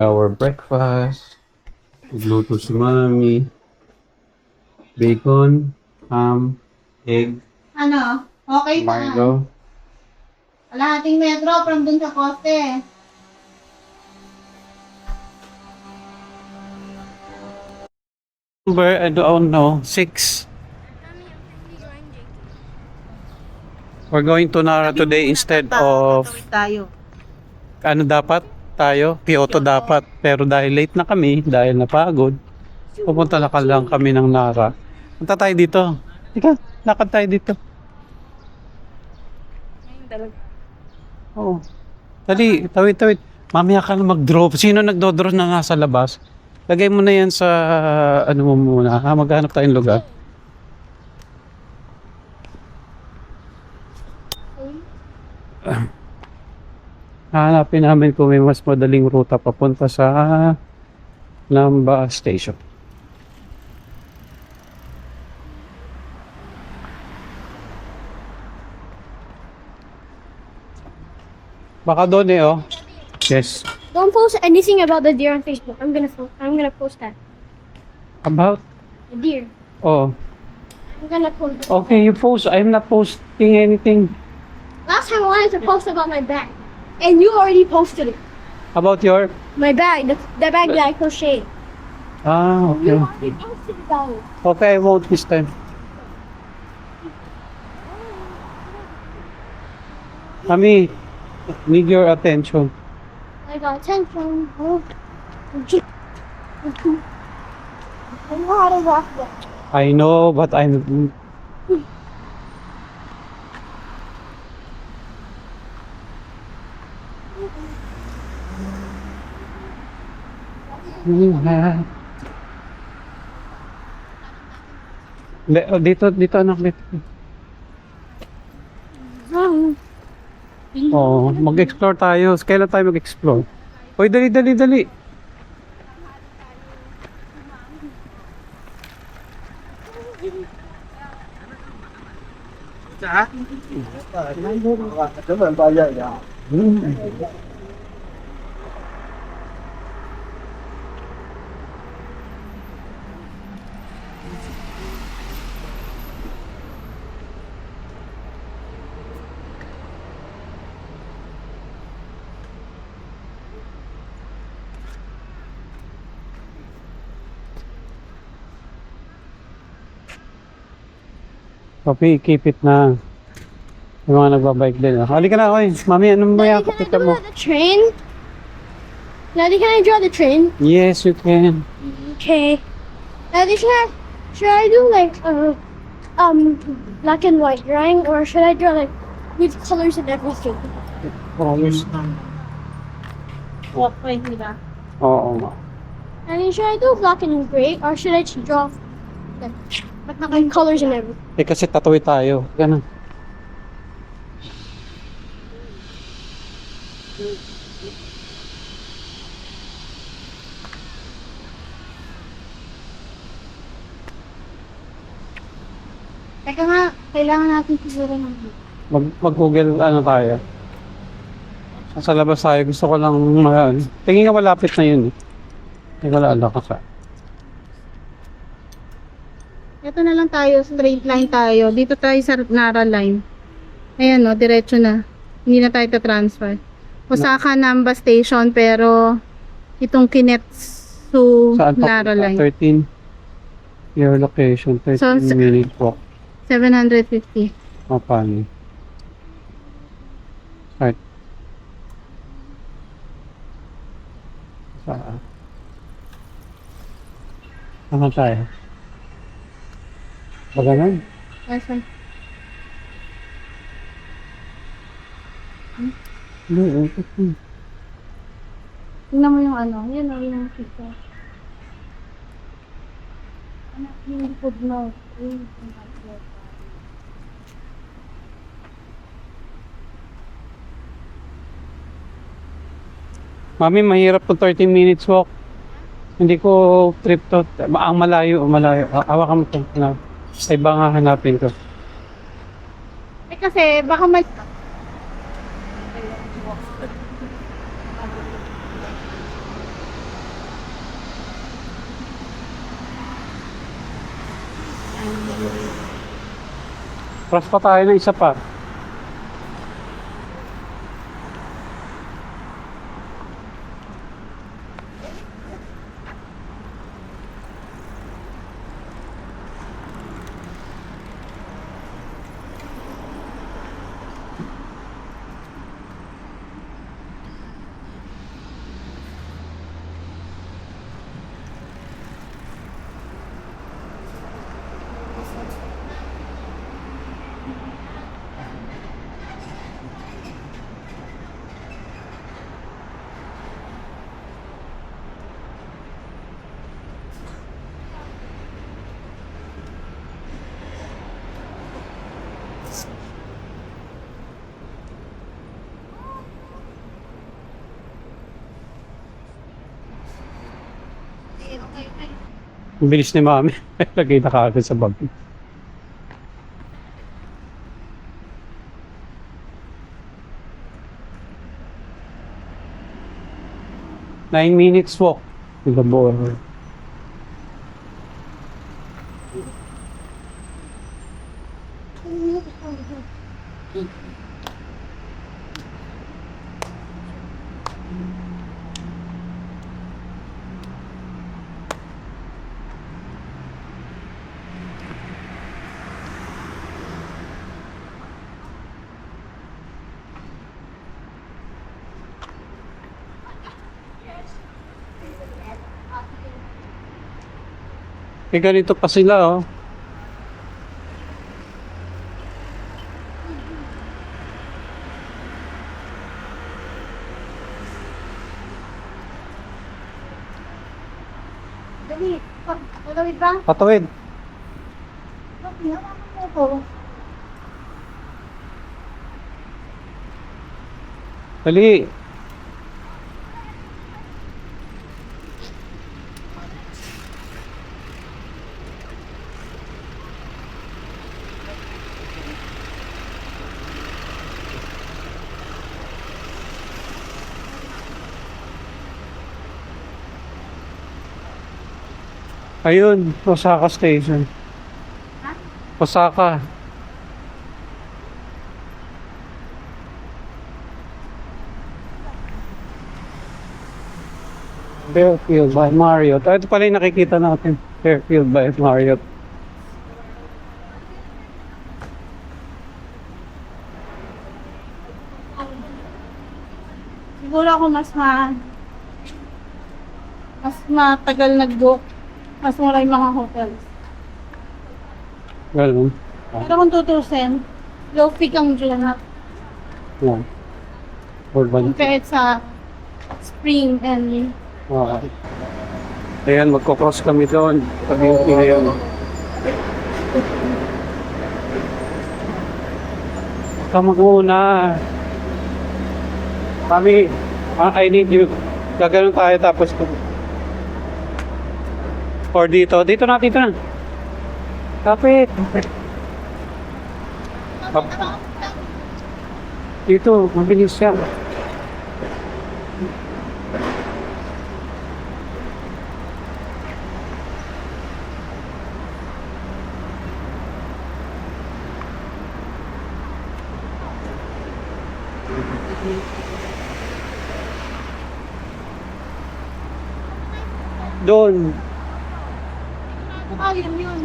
Our breakfast. Nagluto si Mami. Bacon, ham, egg, Ano? Okay na. Milo. Kalahating metro from dun sa poste. Number, I don't know, 6. We're going to Nara today instead of, Tayo. ano dapat tayo? Kyoto dapat. Pero dahil late na kami, dahil napagod, pupunta na lang kami ng Nara. Punta tayo dito. Ika, lakad tayo dito. Oo. Dali, tawid. Mamaya ka na mag-drop. Sino nagdo-drop na nga sa labas? Lagay mo na yan sa, ano mo muna, ha? Maghanap tayong lugar. Hahanapin namin kung may mas madaling ruta papunta sa Namba Station. Baka doon eh, oh. Yes. Don't post anything about the deer on Facebook. I'm gonna post that. About? The deer. Oh. I'm gonna post. Okay, you post. I'm not posting anything. Last time I wanted to post about my bag, and you already posted it. About your? My bag, the bag that I crocheted. Ah, You okay. already posted about it. Okay, I won't this time. Mami, need your attention. I got attention. Oh. I know how to walk that. I know, but I'm... Dito anak, dito. Oo, mag-explore tayo. Kailan tayo mag-explore? Hoy, dali. Papi, keep it na. Yung mga nagbabike din. Halika na, oy. Mami, anong maya Daddy, can I kapita mo? draw the train? Daddy, can I draw the train? Yes, you can. Okay. Daddy, should I do like black and white drawing, or should I draw like with colors and everything? Promise. Walkway nila. Oo nga. Daddy, should I do black and gray, or should I draw like colors and everything? Eh kasi tatuwi tayo. Ganun. Teka nga, kailangan natin siguro ng... Mag-google ano tayo. Sa labas tayo. Gusto ko lang tingin nga malapit na yun eh. Hindi ko lala ka sa. Ito na lang tayo, straight line tayo. Dito tayo sa Nara line. Ayan no, diretso na. Hindi na tayo transfer. Osaka Namba Station, pero itong Kinetsu Saan pa? Nara line. 13. Your location. 13 So, minute walk. 750. Mapani. Right. Saan? Ano tayo? Baga na? Yes, sir. Hindi, Tingnan mo yung ano. Yan o, yung picture. Anak, yung food mo. Yung Mami, mahirap po 30 minutes walk. Hindi ko trip to. Ang malayo. Hawakan mo ito. Ay ba nga hanapin ko? Eh kasi, baka may... Cross pa tayo ng isa pa. Ang bilis ni Mami. Lagay na kaagad sa bag. Nine minutes walk to the border. Ganito pa sila, oh. Dali. Tulawid ba? Patawid. Hawakan mo ko. Dali. Ayun, Osaka Station. Ha? Osaka. Fairfield by Marriott. Ito pala yung nakikita natin. Fairfield by Marriott. Siguro ako mas matagal nag-book. Mas mura yung mga hotels. Ganun. Pero kung tutusin, low peak ang June Yan. Urban. compared sa spring and Ayan, magkocross kami doon. Pag yung ngayon. Ka mag-una. Mami, I need you. Gaganon tayo tapos or dito. Dito na. Kapit. Dito, mabilis siya. Doon. yun.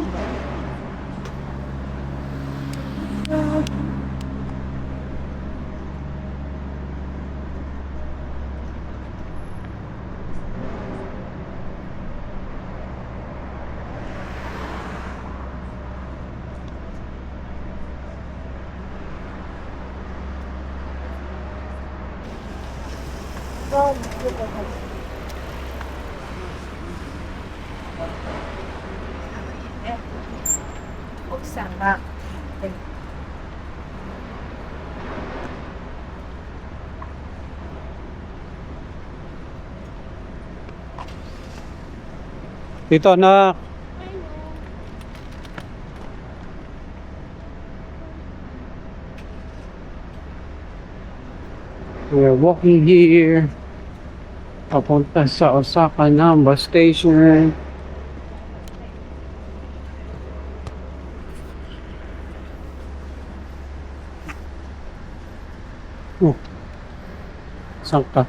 Osaka. Dito anak. We're walking here. Papunta sa Osaka Namba Station. Saan ka?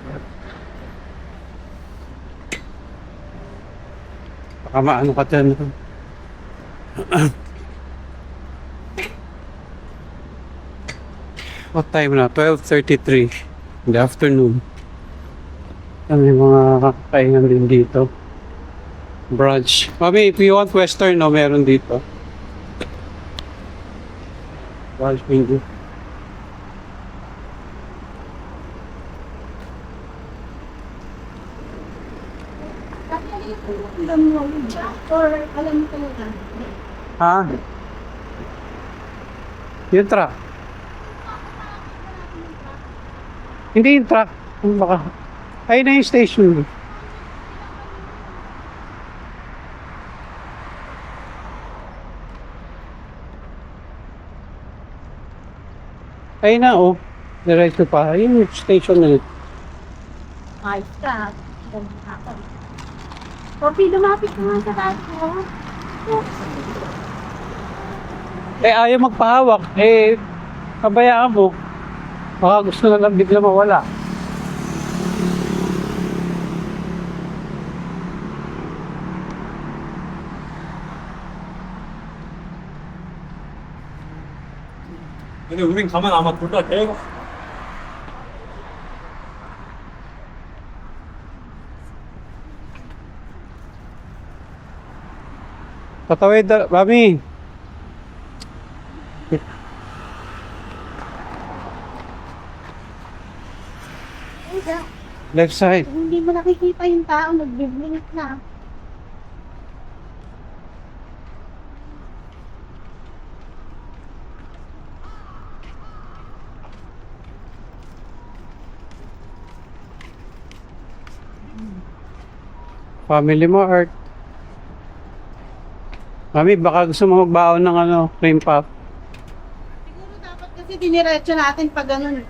Baka maano ka dyan. What time na? 12:33 in the afternoon. May mga kakaingan din dito. Brunch. Mami, if you want western, no, meron dito. Brunch menu. Or alam mo talaga. Ha? Yung truck. Hindi yung truck. Baka. Ayun na yung station. Ayun na, oh. Diretso pa. Ayun yung station na yun. My God. Poppy, lumapit ka nga sa taas mo. Eh, ayaw magpahawak. Eh, kabayaan mo. Baka gusto na lang bigla mawala. 근데 우린 가면 아마 둘 다 계속 Tatawid, Mami. Left side. Hindi mo nakikita yung tao, nagbiblink na. Family Mart. Mami, baka gusto mo magbaon ng cream puff. Siguro dapat kasi diniretso natin pag ganun.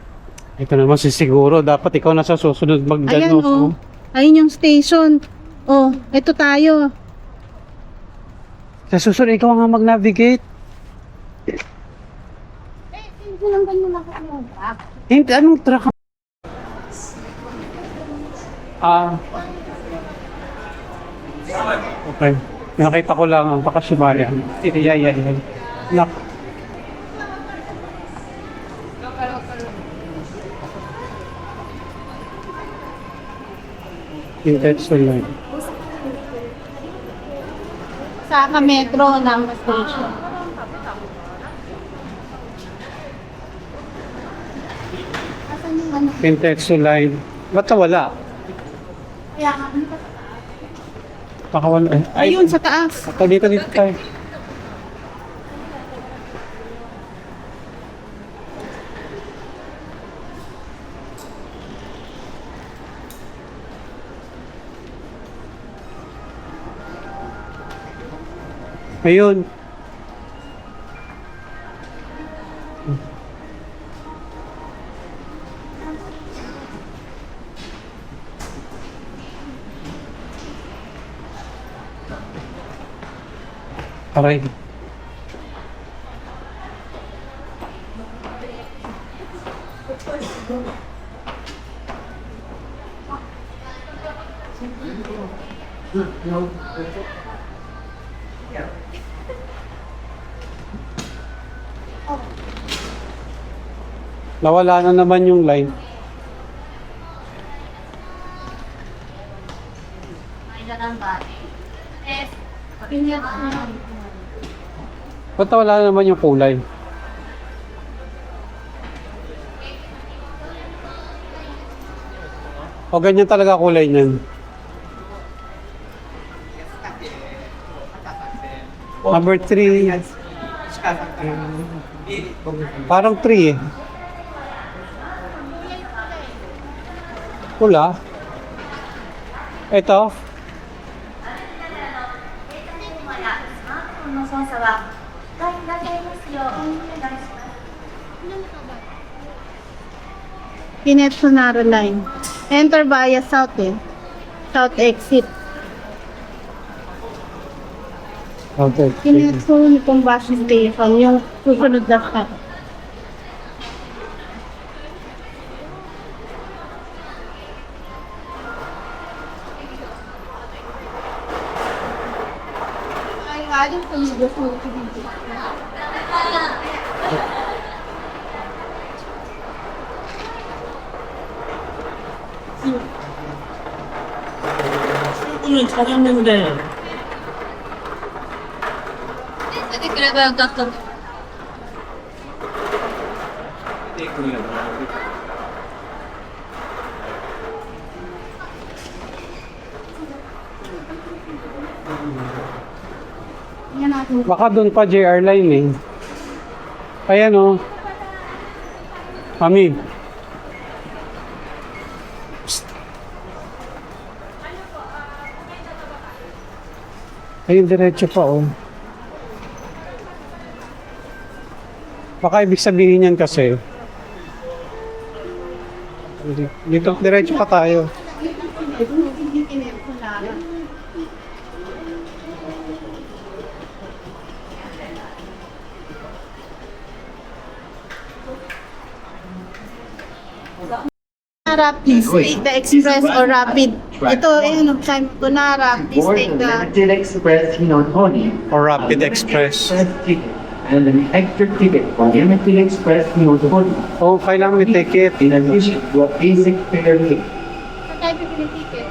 Ito naman si siguro. Dapat ikaw na sa susunod Ayan magdano. oh. Ayun yung station. Oh, ito tayo. Sa susunod, ikaw nga mag-navigate. Hindi lang ganyan ako ng truck. Hindi, anong truck? Okay. Nakita ko lang ang pakasibayan. Iya. Nak. Intention line. Sa metro ng station. Asan yung ano? Intention line. Ba't wala? Kaya nga, ano ba? Baka wala. Ayun, sa taas. Dito tayo. Ayun. Aray. Nawala na naman yung line. Ba't wala na naman yung kulay? O ganyan talaga kulay niyan. Number 3. Parang 3 eh. Pula. Ito. Kinetsu Naro Line. Enter via South eh. South exit. Okay. Kinetsu nitong bus station. Yung susunod na stop. galing sa Libros mo. 오늘 찾았는데 Ate, grabe ang tatlo. Yan natin. Baka doon pa JR line eh. Ayan o. Mami. Psst. Ayun, diretso pa oh. Baka ibig sabihin yan kasi. Dito, diretso pa tayo. Nara, please take the express or rapid. Ito, ayun, time ko Nara, please Board take the... Limited Express Hinotoni. Or Rapid Express. Ticket and an extra ticket for Limited Express Hinotoni. Oh, kailangan may ticket. In addition to a basic fare fee. Saan tayo bibili ticket?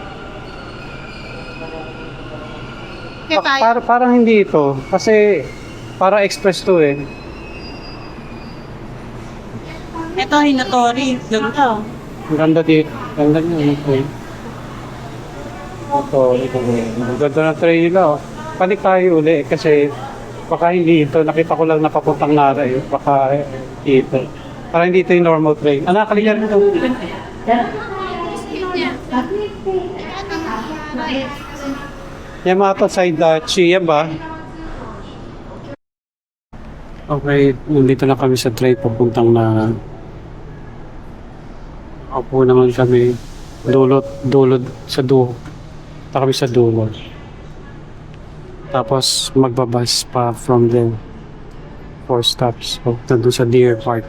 Kaya tayo. Parang hindi ito. Kasi para express to eh. ito hinatori ganda Ang ganda dito. Ang ganda niya. Okay. Ito. Ang ganda ng train nila. Oh. Panik tayo uli kasi baka hindi ito. Nakita ko lang napapuntang Nara eh. Baka ito. Parang hindi ito yung normal train. Anak, kaligan ito. Yamato Saidachi, yan ba? Okay, nandito na kami sa train papuntang na Opo naman kami dulot sa dulo. Punta kami sa dulo. Tapos magbabas pa from there. 4 stops. So, nandun sa Deer Park.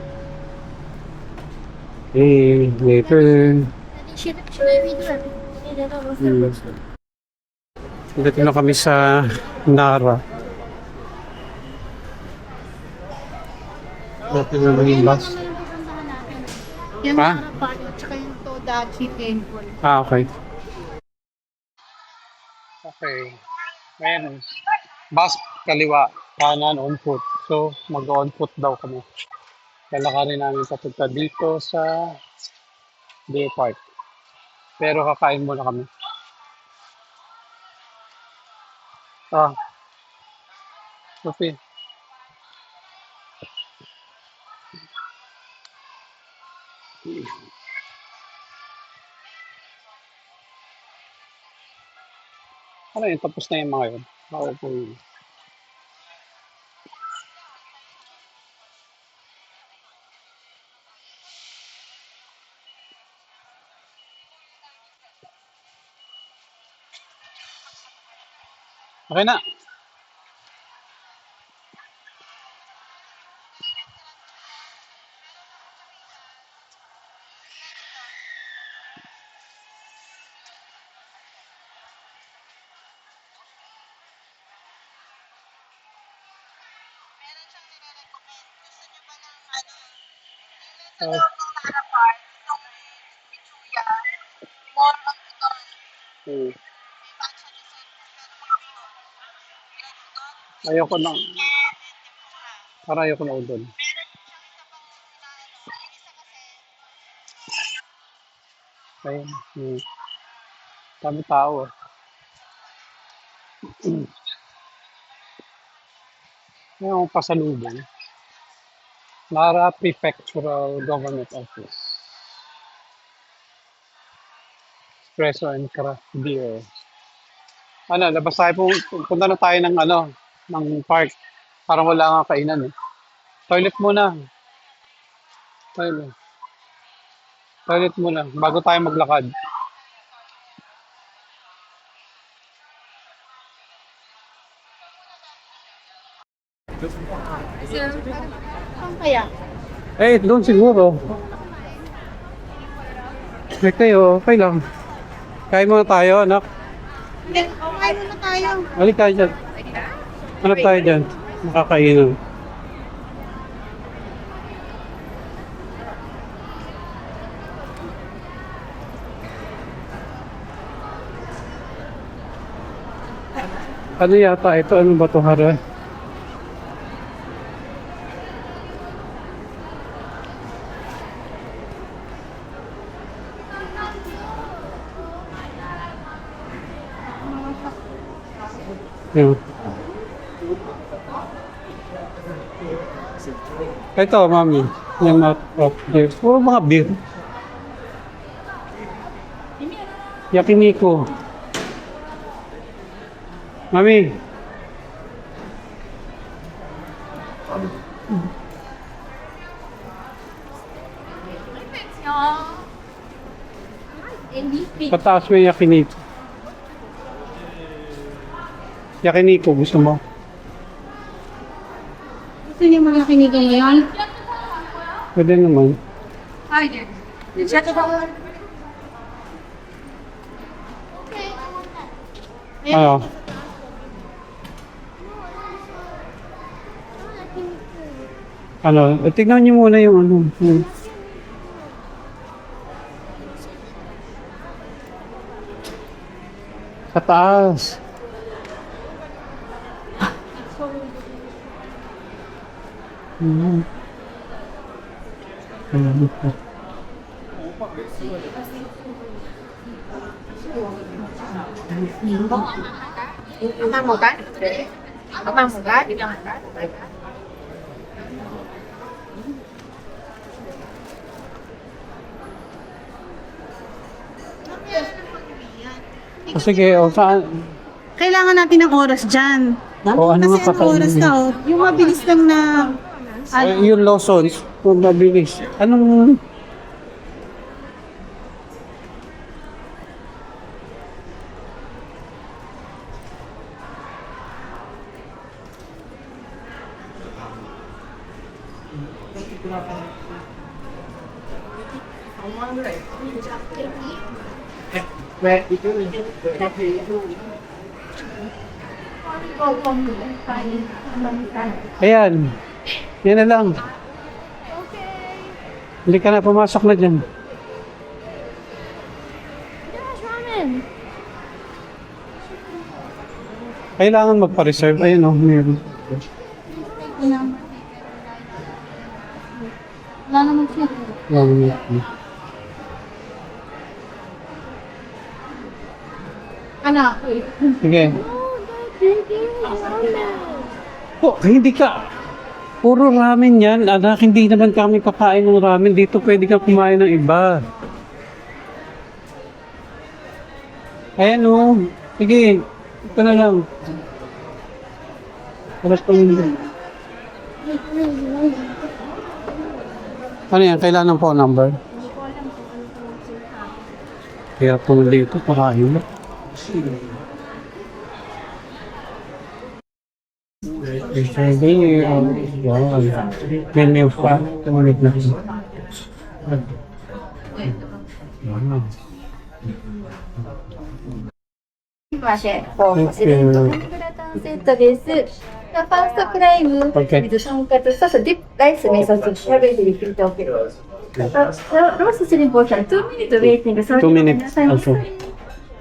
Okay, later. Should we do it? Dito na kami sa Nara. Dito na yung bus. Yan Ha? Nara Park at saka yung Todachi Temple. Ah, okay. Okay. Ayan. Bus kaliwa, kanan on foot. So, mag-on foot daw kami. Lalakarin namin papunta dito sa Deer Park. Pero kakain muna kami. Ah. Okay. Ano yun? Tapos na yung mga yun. Ako po yun. Okay na. Uh, hmm. Ayoko na. Para ayoko na udon. Ayun. Hmm. Dami tao. Yung pasalubong. Nara Prefectural Government Office. Espresso and craft beer. Ano, labas tayo punta na tayo ng ng park. Parang wala nga kainan eh. Toilet muna. Toilet. Toilet muna bago tayo maglakad. Saan kaya? Eh, doon siguro. Okay kayo, okay lang. Kain muna tayo, anak. Hindi, okay muna tayo. Balik tayo dyan. Ano tayo dyan? Makakainan. Ano yata ito? Ano ba ito, Hara? Yun. Ito, mami. Yung mga beer. Puro mga beer. Yakiniku. Mami. Pataas mo yung yakiniku. Yakiniku, gusto mo? Gusto niyo mga kinigang ngayon? Pwede naman. Ano? Ano? Tignan niyo muna yung ano. Yung... Sa taas. Hmm. O sige, o saan? Kailangan natin ng oras dyan. O ano Kasi nga ang oras kakainin? na, oh, yung mabilis lang na, Yung Lawson's, kung mabilis. Anong... Ayan. Yan na lang. Hindi ka na, pumasok na dyan. There's ramen. Kailangan magpa-reserve. Ayun o, meron. Wala naman siya. anak, Sige. Drinking ramen. Oh, hindi ka. Puro ramen yan. Anak, hindi naman kami kakain ng ramen. Dito pwede ka kumain ng iba. Ayan o. Sige. Ito na lang. Alas pa yun. Ano yan? Kailangan ng phone number? Kaya pumuli ito. Pakain mo. Sabi, wow. Menu pa. Tumulit na. Wow. ません。ポークレントグラタンセットです。ファーストクライム、 Okay. 水とんかつ、ソース、ディップ、ライス、味噌汁、キャベツ、リピート OK。ロースシリンポーション、2 minute waiting。 2 minutes. Okay.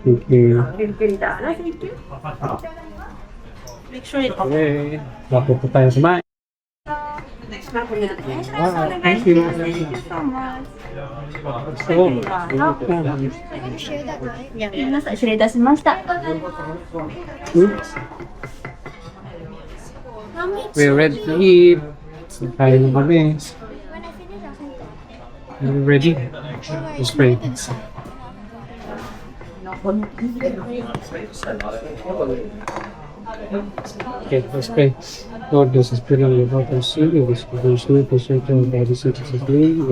Thank you. ゆっくりだ。Thank you。 Make sure it Okay. Bago po tayo kumain. Thank you. So, Yeah. 皆さん、失礼いたしました。 we're ready to eat. Kain na kami. Are you ready? Let's pray. Okay, let's pray. Lord, this is spirit of your heart and seal you. This is the spirit of your heart and this is the name.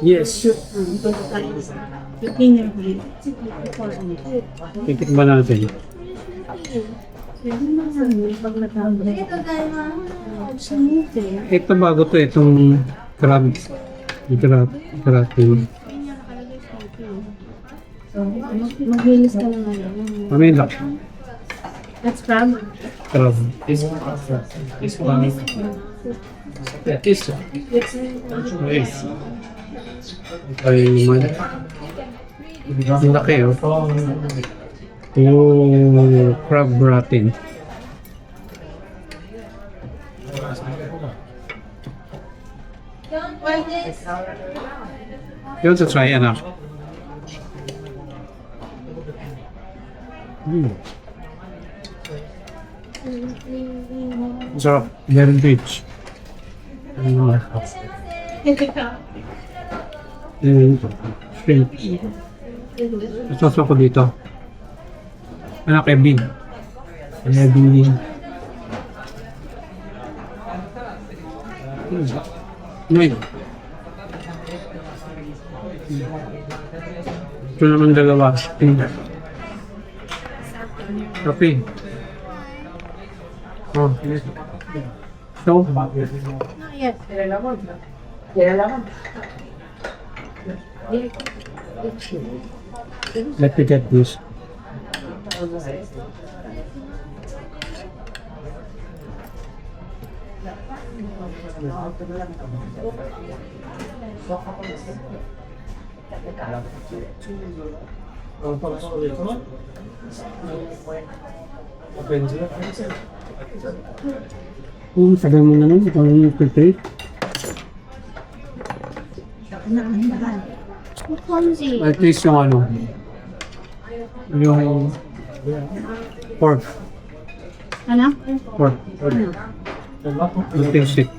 Yes. Titikman natin. Ito bago to, itong crab. Crab. Maglinis ka naman. Mamila. That's crab. Crab. Ay, naman. Ang laki, oh. Oh, crab gratin. You want to try, anak? Sarap. Very rich. Shrimp. Sauce ako dito. Anak, Kevin. Kevin. Ngayon. Ito naman dalawa. Kape. Oh. So, Yes. let me get this. Sabi mo naman, ikaw yung prepare. Clumsy. At least yung ano, yung pork. Ano? Pork. Yung taste it.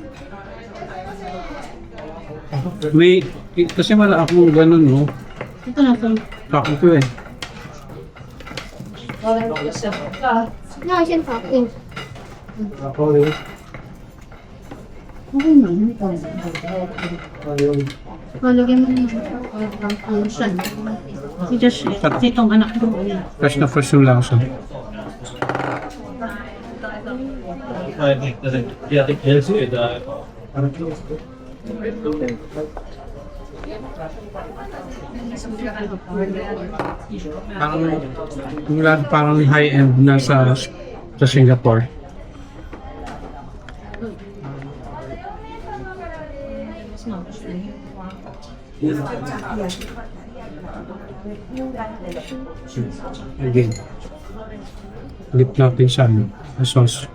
May, kasi wala akong ganun, no? Ito na ito. Kako ko eh. No, I can talk. Oh. Ako eh. Okay na. Malagyan mo yung siya. Si Josh, kasi itong anak ko. Fresh na fresh yung lasa. Parang high-end na sa Singapore. Again, lip natin sa sauce.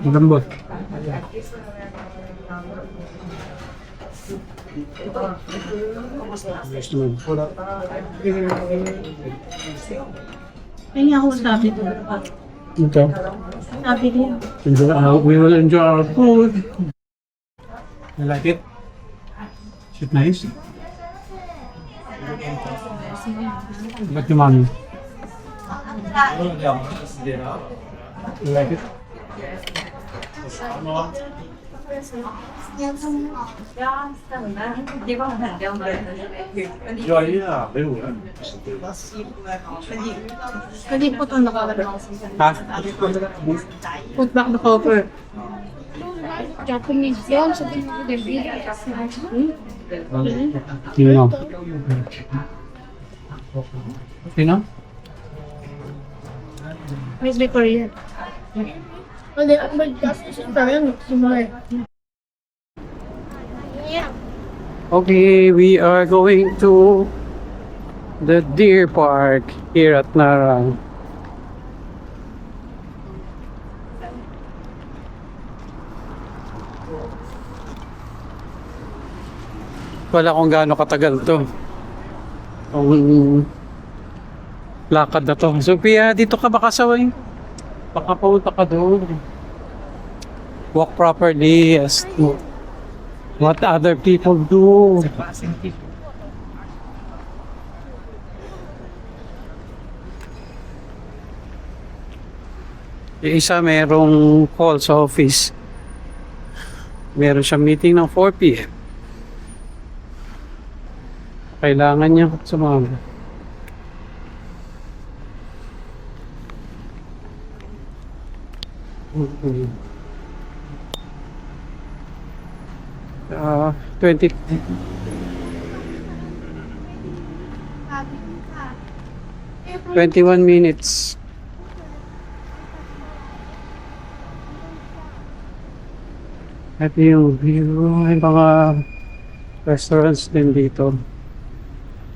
Lambot. Kaya ako sabi ko. Ito. Sabi niya. We will enjoy our food. You like it? Is it nice? Like your mommy. You like it? Hindi po ito nakakalala. Ha? Put back the cover. Japanese film, so they know they're really Sino? Sino? Miss Victoria. Hindi, mag-justice tayo. Yeah. Okay, we are going to the deer park here at Narang. Wala kung gaano katagal to. Kung lakad na to. Sophia, dito ka baka saway. Baka paunta ka doon. Walk properly as to what other people do. Yung isa merong call sa office. Meron siyang meeting ng 4 p.m. Kailangan niya sumama. 20. 21 minutes. Ito yung view. May mga restaurants din dito.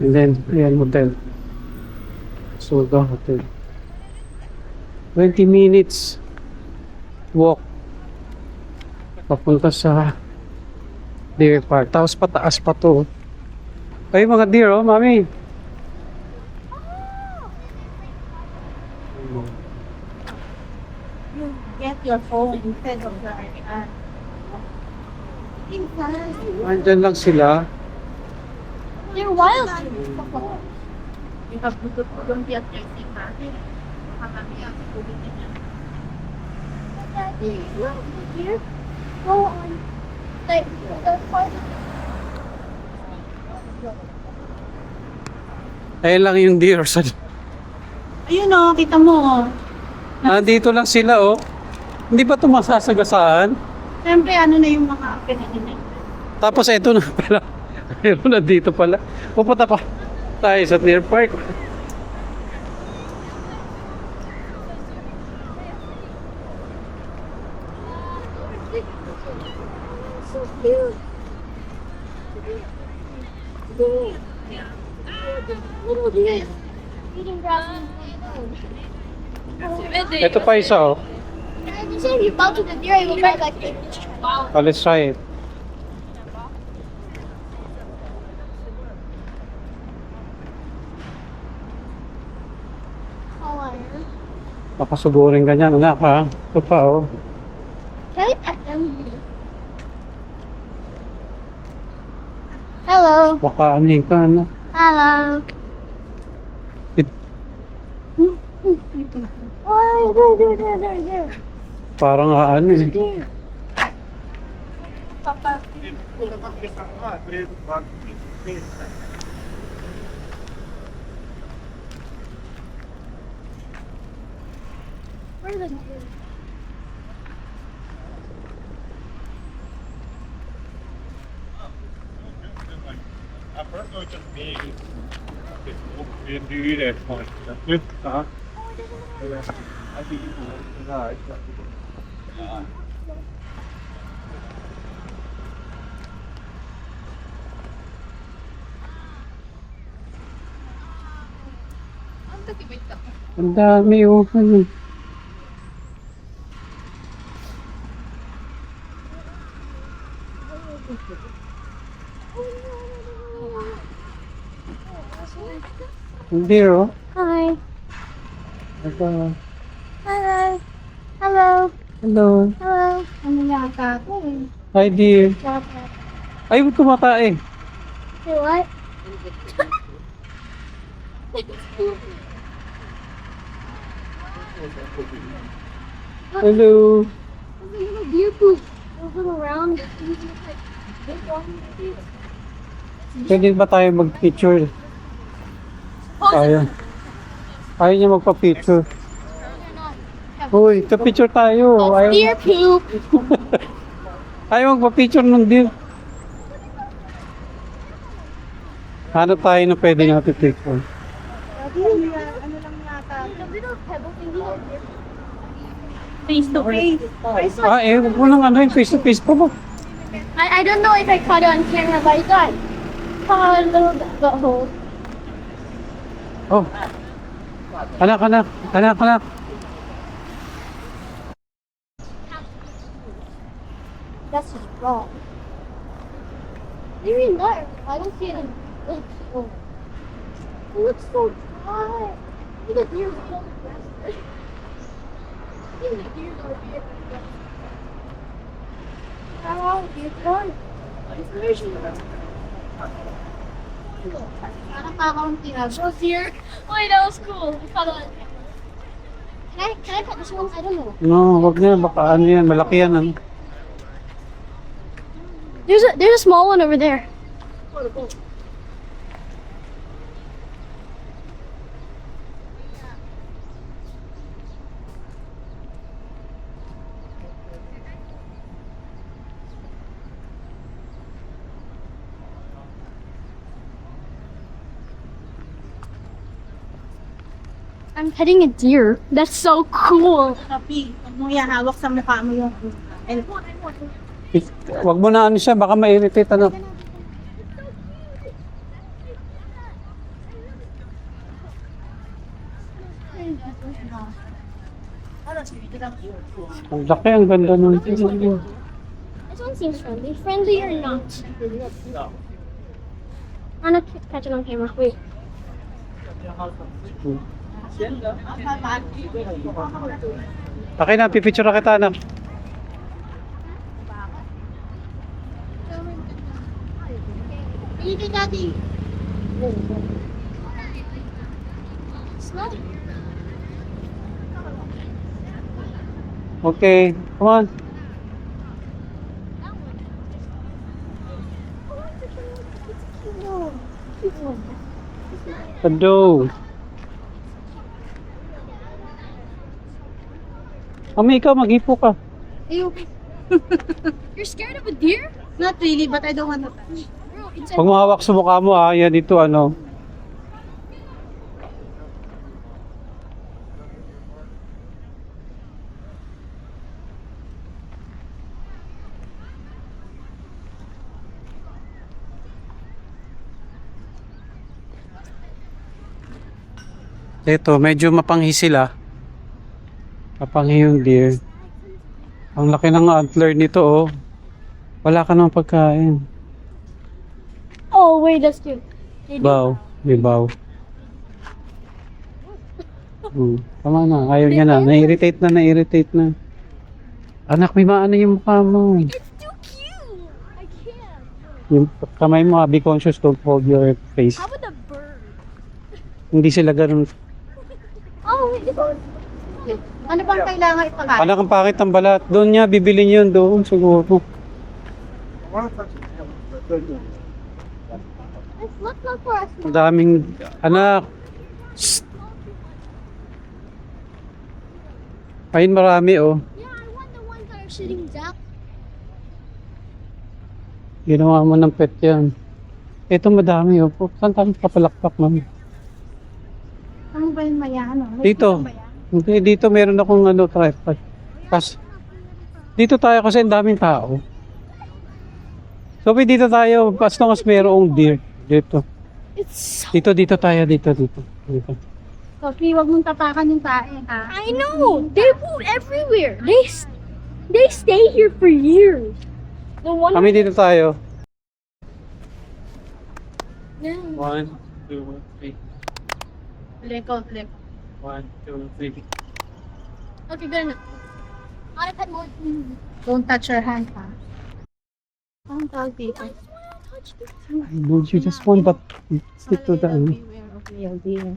And then, ayan, hotel. Soga Hotel. 20 minutes walk papunta sa Deer Park. Tapos pataas pa to. Ay, mga deer, oh, mami. Get your phone instead of the iPad. Andyan lang sila. They're wild. You have to don't be at your thing natin. Mamaya, ulitin niya. Daddy, look here. Go on. Like, the part. Ayun lang yung deer. Sa... Ayun o, kita mo. Nandito lang sila, oh. Hindi ba ito masasagasaan? Siyempre, ano na yung mga pinagin. Tapos eto na pala. Meron na dito pala. Pupunta pa tayo sa Deer Park. So cute. Little deer. Eating grass. Ito pa isa, oh. And you said if you bow to the deer, it will bite like it. Oh, let's try it. Oh, Makasugurin ganyan, anak, ha? Ito pa, oh. can I pet them? Hello. Baka aning ka, ano? Hello. It- Oh, there. Parang ano, eh. Deer. Papa. Where are the deer? Ang dami, oh. Ano? Hindi, oh. Hi. Ito. Hello. Hello. Hello. Hello. Ano yata ako eh? Hi, dear. Dapat. Ay, ba't kumatae? Say what? Hello. There's a little deer poop moving around. These look like big walking deer. Pwede ba tayo mag-picture? Ayaw. Ayaw niya magpa-picture. Uy, ka-picture tayo. Ayaw, Deer poop. ayaw magpa-picture ng deer. Hanap tayo na pwede natin picture. Little pebble thingy. Face to face. Ah, eh, huwag mo lang ano yung face-to-face pa ba? I don't know if I caught it on camera, but I got a little hole. Oh. Anak. That's just wrong. They're in there. I don't see it. Oh. It looks so dry. Look at deer. Even the deer are here. Oh, deer gone. Parang kakaunti na. So deer. Wait, that was cool. I caught it. Can I pet this one? I don't know. No, wag na. Baka ano yan. Malaki yan. Ano? There's a small one over there. I'm petting a deer. That's so cool. Happy. Huwag mo hawak sa mukha mo yung... And, Wag mo na ano siya, baka ma-irritate ano. Ang laki, ang ganda nun. This one seems friendly. Friendly or not? I'm gonna catch it on camera. Wait. Okay na, pipicture na kita na. Baby daddy. Smell it. Okay, come on. Ado. Mami, ikaw, mag-hipo ka. Ew. You're scared of a deer? not really, but I don't want to touch. Bro, it's Huwag mo hawak sa mukha mo ha. Yan ito ano. Ito, medyo mapanghi sila. Mapanghi yung deer. Ang laki ng antler nito oh. Wala ka ng pagkain. Oh, wait, that's cute. They do. Baw. May baw. Tama na. Ayaw niya na. Na-irritate na. Anak, may maano yung mukha mo. It's too cute. I can't. Yung kamay mo, be conscious, don't hold your face. How about the bird? Hindi sila ganun. Oh, wait, it's Ano bang kailangan ipakain? Anak, ang pakit ng balat. Doon niya, bibilin yun doon siguro. Let's look for us. Ang daming, anak. Shh. Ayun, marami oh. Yeah, I want the ones that are sitting down. Ginawa mo ng pet yan. Ito madami oh. Saan tayo kapalakpak, ma'am? Ano ba yung maya? Ano? Dito. Ano ba yan? Hindi, dito meron akong ano, tripod. Dito tayo kasi ang daming tao. So, dito tayo, as long as mayroong deer. Dito. It's so... Dito tayo, dito. Sophie, wag mong tapakan yung tae, ha? I know. They move everywhere. They stay here for years. The one. Kami dito tayo. Yeah. 1, 2, 3. Flip. 1, 2, 3. Okay, good enough. I pet more. Don't touch your hand, ha? Anong tawag dito? I know you just want, but stick to the ano. Beware of male deer.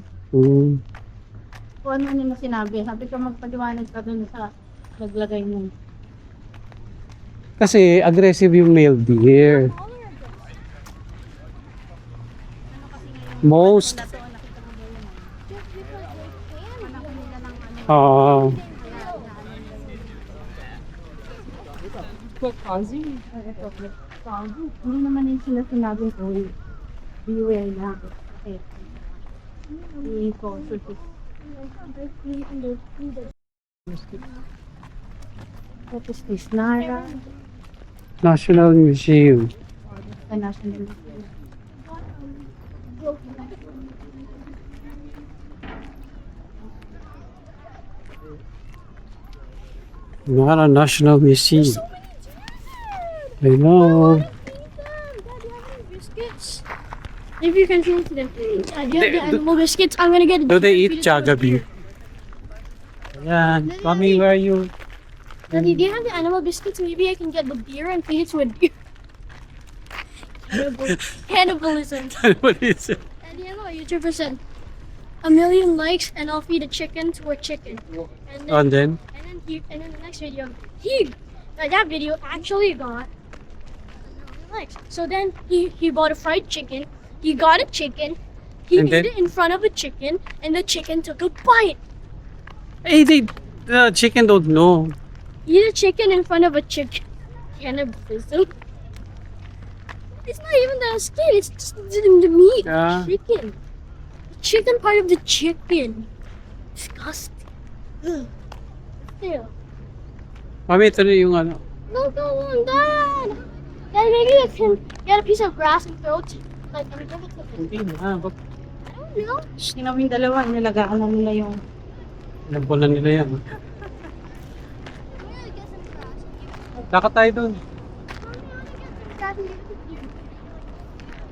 Kung ano mo sinabi, sabi ko magpaliwanag ka dun sa naglagay mo. Kasi aggressive yung male deer. Most. Hindi naman yung sila sinabi ko, beware na. Okay. Be cautious. What is this? Nara? National Museum. The National Museum. Nara National Museum. I know. Biscuits. If you can see them, do you have the animal biscuits? I'm gonna get. Do they eat Jagabee? Ayan. Mommy, where are you? Daddy, do you have the animal biscuits? Maybe I can get the deer and feed it to a deer. Cannibalism. What is it? Daddy, I know a YouTuber said 1,000,000 likes and I'll feed a chicken to a chicken. And then, And then? the next video, that video actually got 1,000,000 likes. So then he bought a fried chicken. He got a chicken. He And ate then? it in front of a chicken, and the chicken took a bite. Hey, the chicken don't know. Eat a chicken in front of a chicken. Cannibalism. It's not even the skin. It's just the meat. Yeah. Chicken. The chicken part of the chicken. Disgusting. Ugh. Still. Mami, ito na yung ano. No, go on, Dad. Dad, maybe I can get a piece of grass and throw it. Like, and give it to him. Hindi na. I don't know. Tingnan mo yung dalawa, nilagaan na nila yung... Alam ko na nila yan. I'm gonna get some grass. Lakad tayo doon. Grass and give it to you.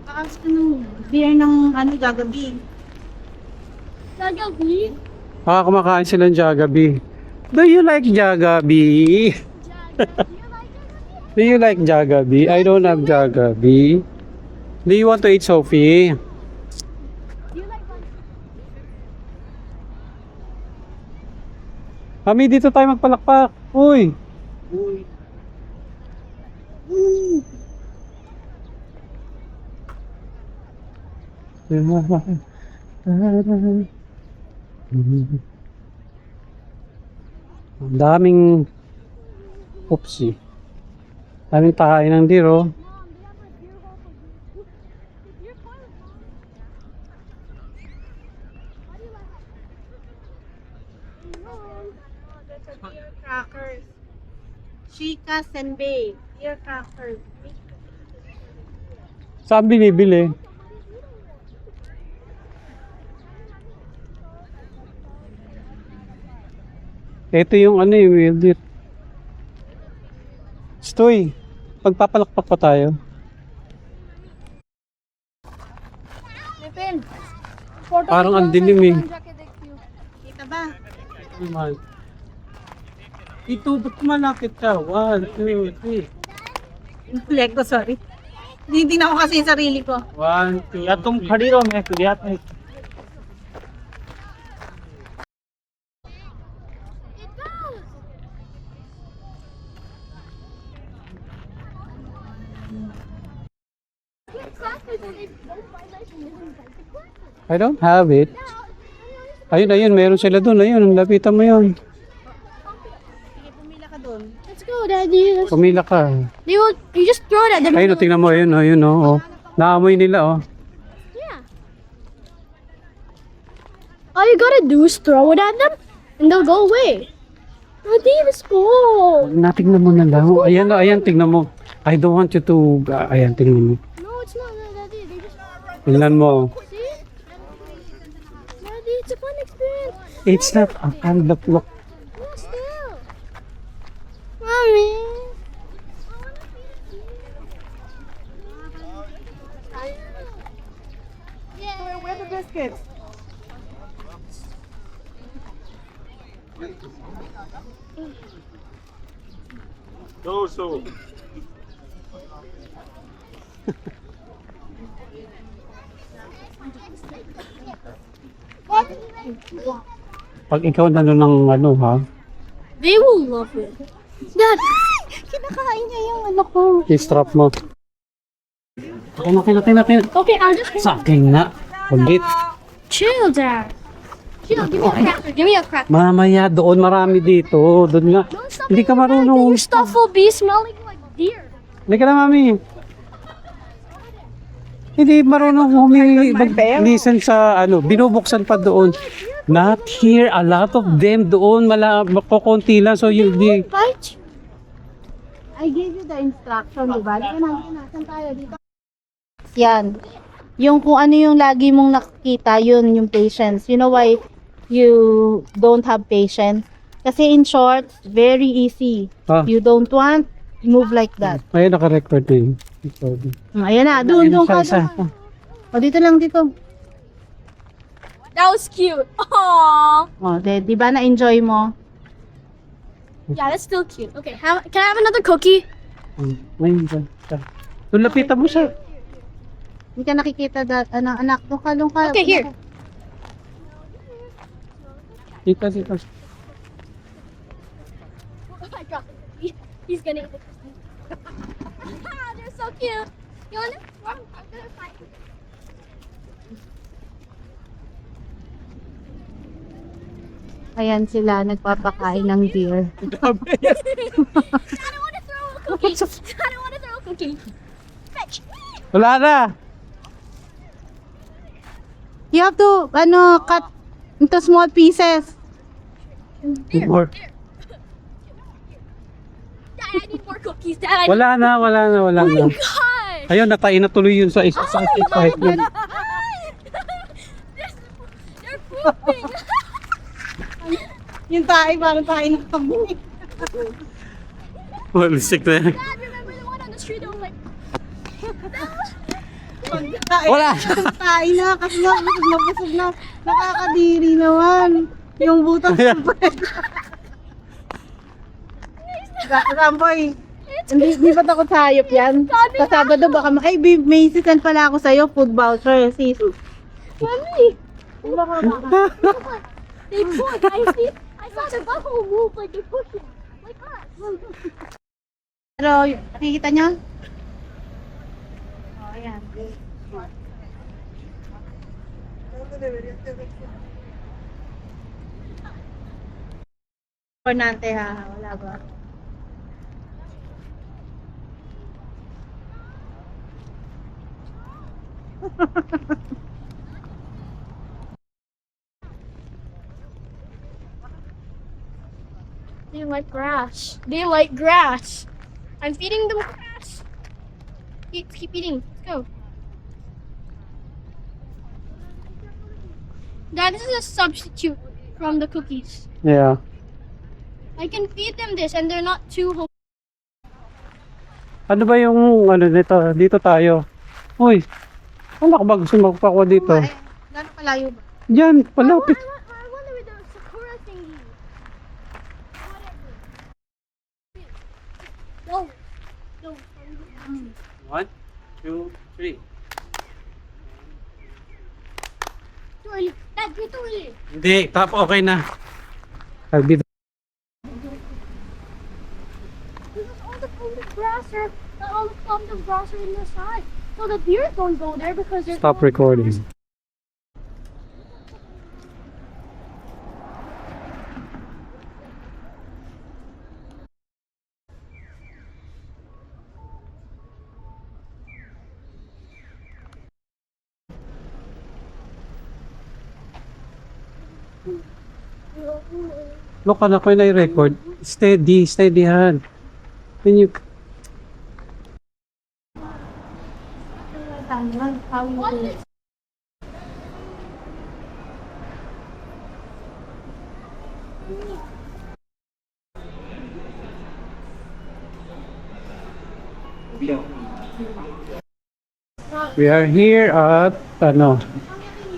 Paas ka ng beer ng ano, gagabi. Gagabi? Kumakain sila ng Jollibee. Do you like Jollibee? Do you like Jollibee? I don't have Jollibee. Do you want to eat, Sophie? Mami, dito tayo magpalakpak. Uy! Ang daming oopsie. Daming tahain ng deer, oh. Beer crackers. Chika Senbei. Beer crackers. Saan binibili? Ito yung ano yung wildeer. Stoy, pagpapalakpak pa tayo. Parang ang dilim eh. Kita ba? Naman. Ito, ba't malapit ka? 1, 2, 3. Leg ko, sorry. Hindi na ako kasi yung sarili ko. 1, 2, या तुम खड़ी रहो मैं याद नहीं I don't have it. Ayun, ayun, meron sila doon. Ayun, lapitan mo yun. Sige, pumila ka doon. Let's go, Daddy. Let's... Pumila ka. You just throw it at them. Ayun, tingnan mo, ayun, ayun, oh. Naamoy nila, oh. Yeah. All you gotta do is throw it at them, and they'll go away. Daddy, let's go. Natignan mo na lang. Ayan, ayan, tingnan mo. I don't want you to, ayan, tingnan mo. No, it's not, Daddy. They just Tingnan mo. see. Daddy, it's a fun experience. It's not a kind of look. No, still. Mommy. Yeah. Where are the biscuits? दो सौ Pag ikaw nalo ng ano, ha? They will love it. Dad, kinakain niya yung ano ko. I-strap mo. Natin. Okay, I'll just Sa akin na. Ulit. chill, Dad. Chill, give me a cracker. Give me a cracker. Mamaya, doon marami dito. Doon nga. Don't stop Hindi ka eating, Dad. marunong. Your stuff will be smelling like deer. Hindi ka na, mami. Hindi marunong listen sa ano. Binubuksan pa doon. Not here. A lot of them doon. Kukunti lang. So, you'll be... Bite you. I gave you the instruction, di ba? Di ba nasan tayo dito? Yan. Yung kung ano yung lagi mong nakikita, yun yung patience. You know why you don't have patience? Kasi in short, very easy. Ah. You don't want, move like that. Ayun, naka-record na yun. Ayan na, doon ka. Isa. O, dito lang, dito. That was cute. Aww. O, di ba na-enjoy mo? Yeah, that's still cute. Okay, can I have another cookie? Ayun, dyan. Doon, lapitan mo siya. Hindi ka nakikita, anak. Doon ka. Okay, here. Dito. Oh my god. He's gonna eat it. They're so cute. You wanna? I'm gonna fight. Ayan sila, nagpapakain ng deer. I don't wanna throw a cookie. I don't wanna throw a cookie. Fetch. Wala na. You have to, cut Into small pieces. More. Dad, I need more cookies. Dad, I need... Wala na. Oh my na. gosh! Ayun, natain na tuloy yun sa isa. Oh my God! They're pooping! Yung tayo, parang tayo ng kambing. Walisik na yan. Dad, remember the one on the street that was like... Wala! Tayo na, kasi nga, busog na. Nakakadiri naman. Yung butas ng bread. Ramboy, hindi ba takot sa hayop yan? Sa Sabado baka ay, may sisan pala ako sa'yo, food voucher, sis. Mommy! They push. I saw the buffalo move like they push it. Like that. Pero, nakikita nyo? Oh, ayan. Importante ha, wala ba? They like grass. They like grass. I'm feeding them grass. Keep eating. Let's go. Dad, this is a substitute from the cookies. Yeah. I can feed them this and they're not too hungry. Ano ba yung ano dito? Dito tayo. Uy. Ano ka ba gusto magpakuha dito? Ay, gano'ng kalayo ba? Diyan, palapit. I wonder with the Sakura thingy. No. No. 1, 2, 3. Too early. Dad, you're too early. Hindi, tap okay na. Sabi Because all the foam of grass are in the side. So the deer don't go there because they're stop recording. Look, anak ko na i-record. Steady hand. Then you... What is We are here at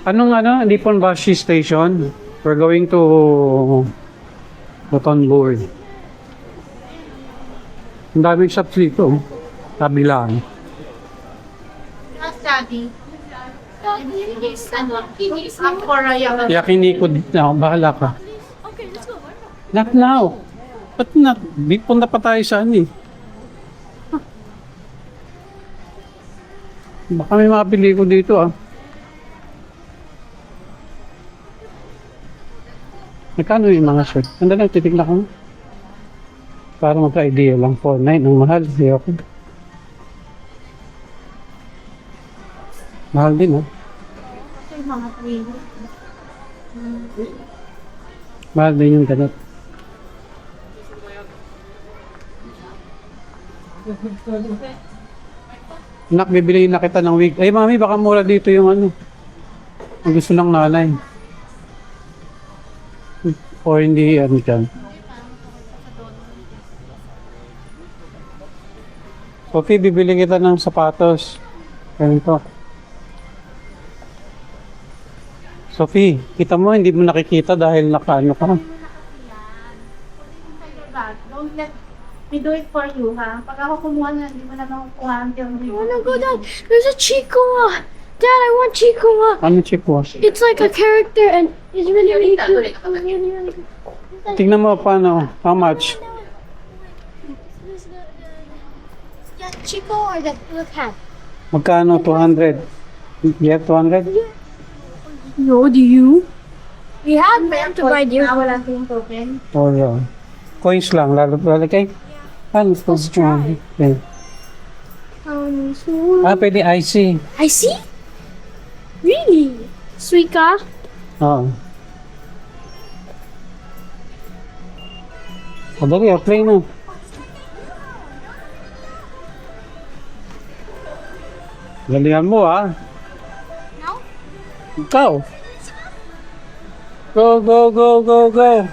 Nipponbashi Station. We're going to Baton Board. Ang daming shops dito. Sabi lang. Daddy. Ang Korea. Yakiniku na, bahala ka. okay? Let's go. Not now. Ba't not? Punta pa tayo sa ano eh. Baka may mapili ko dito ah. Magkano yung mga shirt? Handa lang, titignan ko. Para magka-idea lang. 4.9 ang mahal. Ayoko. Mahal din ah. Yung mga tree. Mahal din yung ganit. Anak, bibili na kita ng wig. Ay, mami, baka mura dito yung ano. Ang gusto ng nanay. O hindi, ano dyan. Sophie, bibili kita ng sapatos. Ganito. Sophie, kita mo, hindi mo nakikita dahil nakaano ka. Don't let me do it for you, ha? Pag ako kumuha na, hindi mo na makukuha yung I wanna go down. There's a Chikua. Dad, I want Chikua. Ano chip wash? It's like a character and it's really, really cute. Really cute. Tingnan mo paano, how much? Yeah, Chico or the cat? Magkano? 200? You have 200? No, do you? We had meant to buy deer. wala kayong token. O yun. Coins lang, lalagay. Ano ito? Okay. So Pwede IC. I see. Really? Suika? Oo. Madali, play na. Galingan mo, ah. No? Ikaw. Go, go, go, go, go.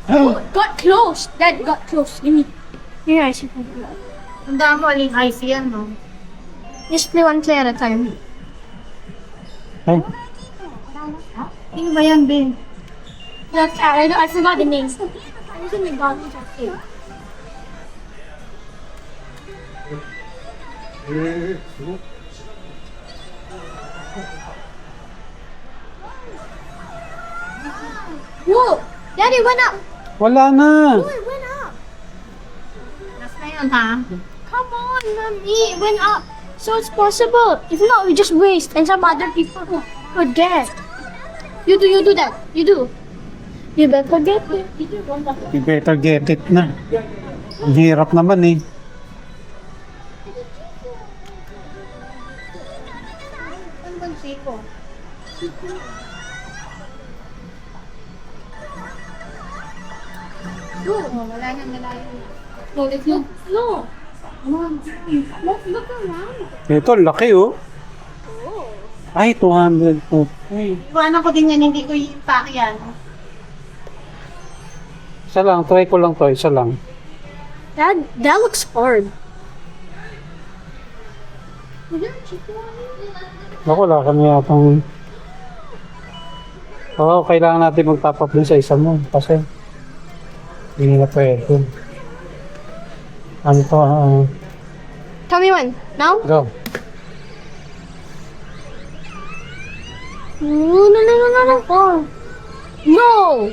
Oh, got close. Dad got close. Give me. Here, I see. Tandaan mo, aling ice yan, no? Just play one play at a time. Ay, Ano ba yan, Ben? That's, I forgot the names. I was in McDonald's at 8. Whoa! Daddy, it went up! wala na. Oh, it went up! Last na yun, ha? Come on, mommy, it went up! So it's possible. If not, we just waste and some other people could get. You do that. You do. You better get it. You better get it na. Ang hirap naman eh. Ano bang siko? Oh, wala nang nalayo. No, it's not. No. Look around. Ito, laki oh. Ay, 200 po. Ay. Iwanan ko din yan, hindi ko iipak yan. Isa lang, try ko lang to, isa lang. That looks hard. Naku, wala kami yatang... Oo, kailangan natin mag-top up dun sa isa mo. Kasi, hindi na pwede. Ano to, Tell me when. Now? go. No. No.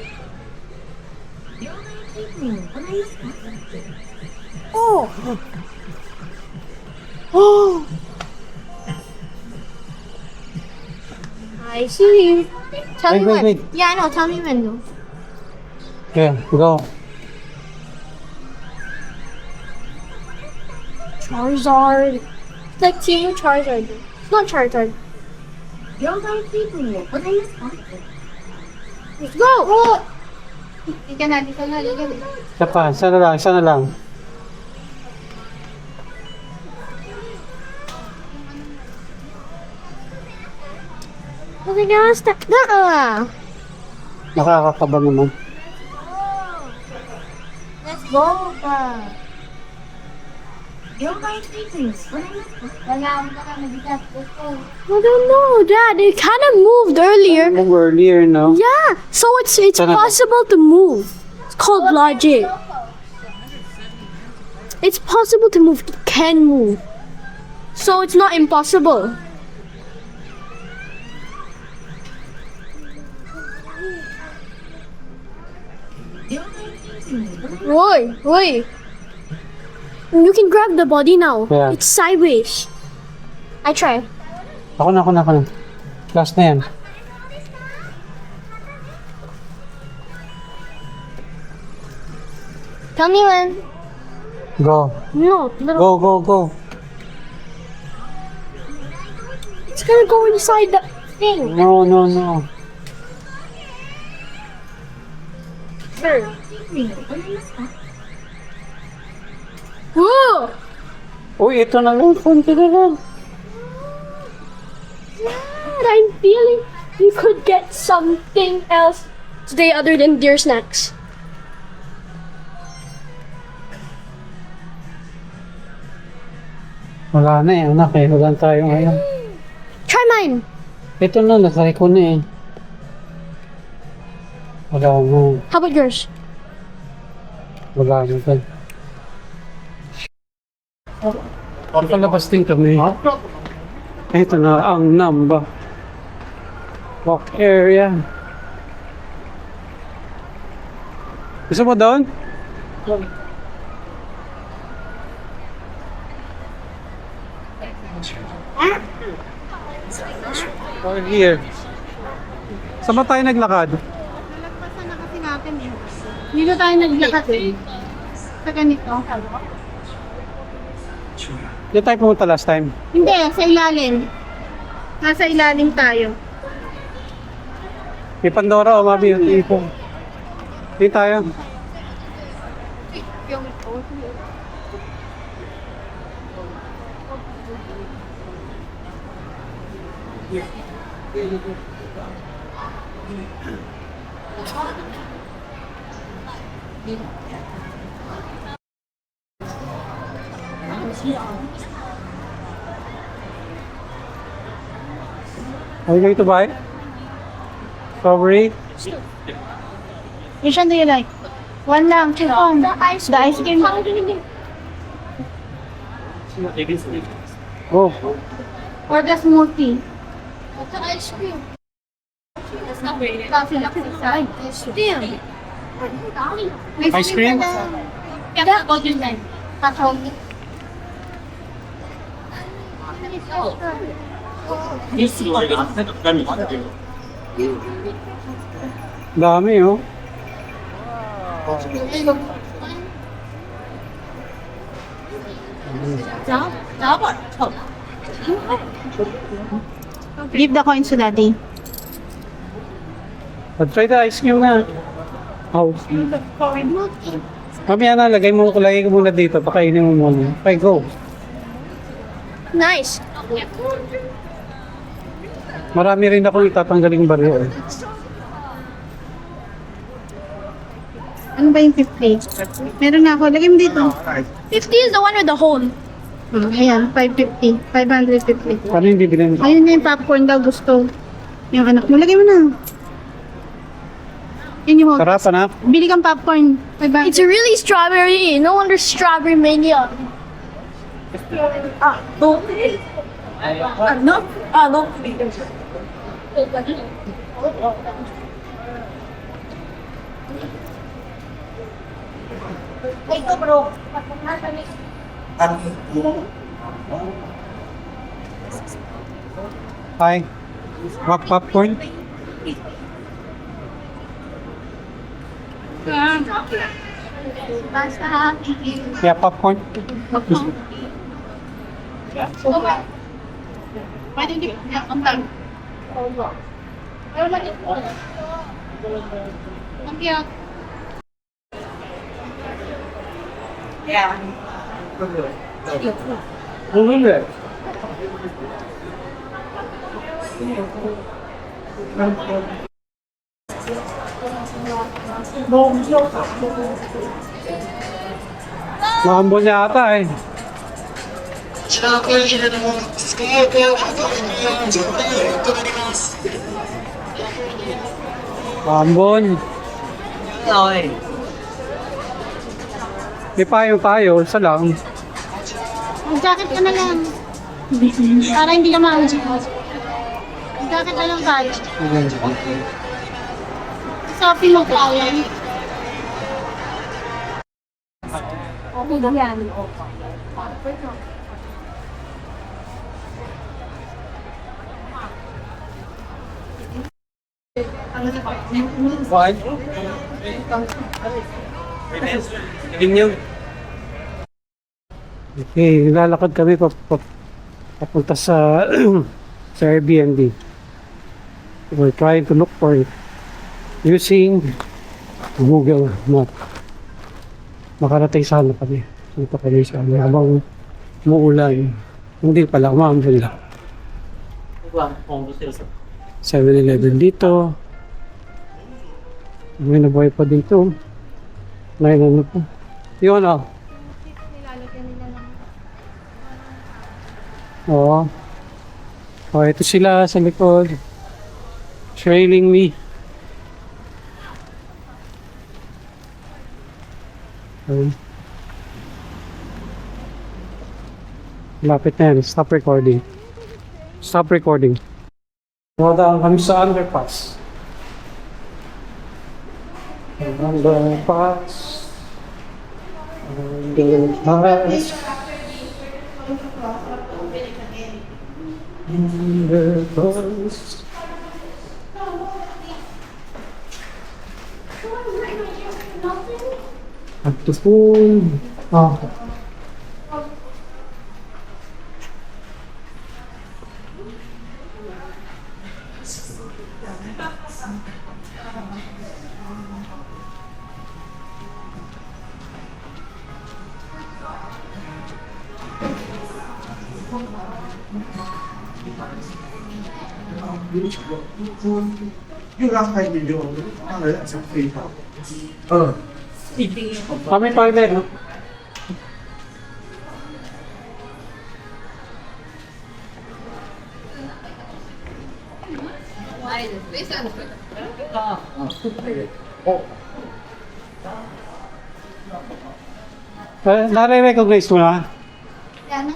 Oh. Oh. I see. Tell Wait, me wait, when. wait. Yeah, I know. Tell me when though. Okay, go. Charizard. It's like Team Charizard. It's not Charizard. Let's go! Oh! Di ka na. Isa pa, isa na lang. Oh my gosh, Nakakakaba naman. Let's go pa. I don't know, Dad. It kind of moved earlier. Move earlier, no? Yeah, so it's Sana- possible to move. It's called logic. It's possible to move. It can move. So it's not impossible. Roy. You can grab the body now. Yeah. It's sideways. I try. Ako na. Last na yan. Tell me when. Go. No, little. Go. It's gonna go inside the thing. No. Whoa! Uy, ito na lang. Konti na lang. Dad, I'm feeling you could get something else today other than deer snacks. Wala na eh, anak eh. Wala na tayo ngayon. Try mine. Ito na, natry ko na eh. Wala na. How about yours? Wala na din. Palabas din kami. Ito na ang Namba walk area. Gusto mo doon? Or here. Saan ba tayo naglakad? Nalagpasan na kasi natin eh. Dito tayo naglakad eh. Sa ganito. Diyan tayo pumunta last time. Hindi, sa ilalim. Nasa ilalim tayo. May Pandora o Mami. Ito. Dito tayo. Are you going to buy? Strawberry? Which one do you like? One lang. The ice cream. Oh, Or the smoothie. The ice cream. Coffee lang inside. Still. ice cream? Yeah, golden line. Dami oh. Give the coins to daddy. But try the ice cream na. Oh. Mamaya na, lagay ko muna dito. Pakainin mo muna. Okay, go. Nice. Marami rin akong itatanggaling baryo. Eh. Ano ba yung 50? Meron nga ako. Lagay mo dito. 50 is the one with the hole. Ayan, 550. 550. Paano yung bibili mo? Ayun na yung popcorn daw gusto. Yung anak mo. Lagay mo na. Yun yung Sarap, anak. Bili kang popcorn. It's really strawberry. No wonder strawberry mania. Hi. Popcorn? Yeah, popcorn. Pwede hindi. Ang tag. Ang tiyak. Maambon niya ata eh. Maambon. May payo-payo, isa lang. Mag-jacket ka na lang. Para hindi ka ma-jacket. Mag-jacket na lang tayo. Shopee mo tayo. What? Inyo. Okay, lalakad kami papunta sa sa Airbnb. We're trying to look for it using Google Map. Makarating sana kami. Dito kami sa habang umuulan. Hindi pala, umambon lang. 7-Eleven dito. May nabuhay pa dito. Ngayon ano po. Yun o. Oo. Oh, ito sila sa likod. Trailing me. Lapit na yan. Stop recording. Stop recording. Nadaan kami sa underpass. Underpass. Underpass. Underpass. At the pool. Ah. Kami toilet, no? Nare-recognize mo na? Yeah, ano,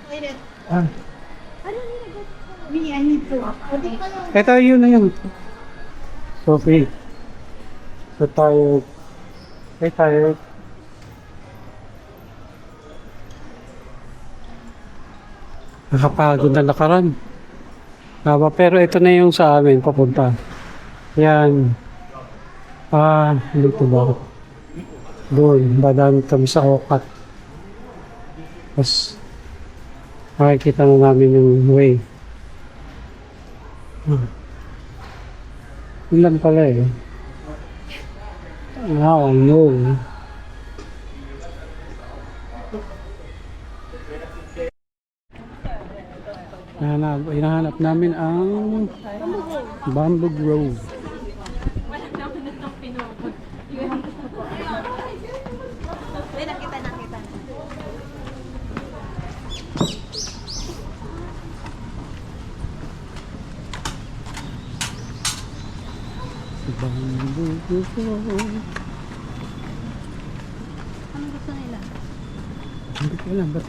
toilet. Ah, Me, I need to. ito yun na yun. Sophie. So tired. Hey, tired. Nakapagod na lakaran. Pero ito na yung sa amin, papunta. Yan. Dito ba? Doon, badaan kami sa Okat. Tapos, makikita na namin yung way. Ilan pala eh. Now I know. Hinahanap namin ang Bamboo Grove. Bamboo Grove. Anong gusto nila? Hindi ko alam, ba't?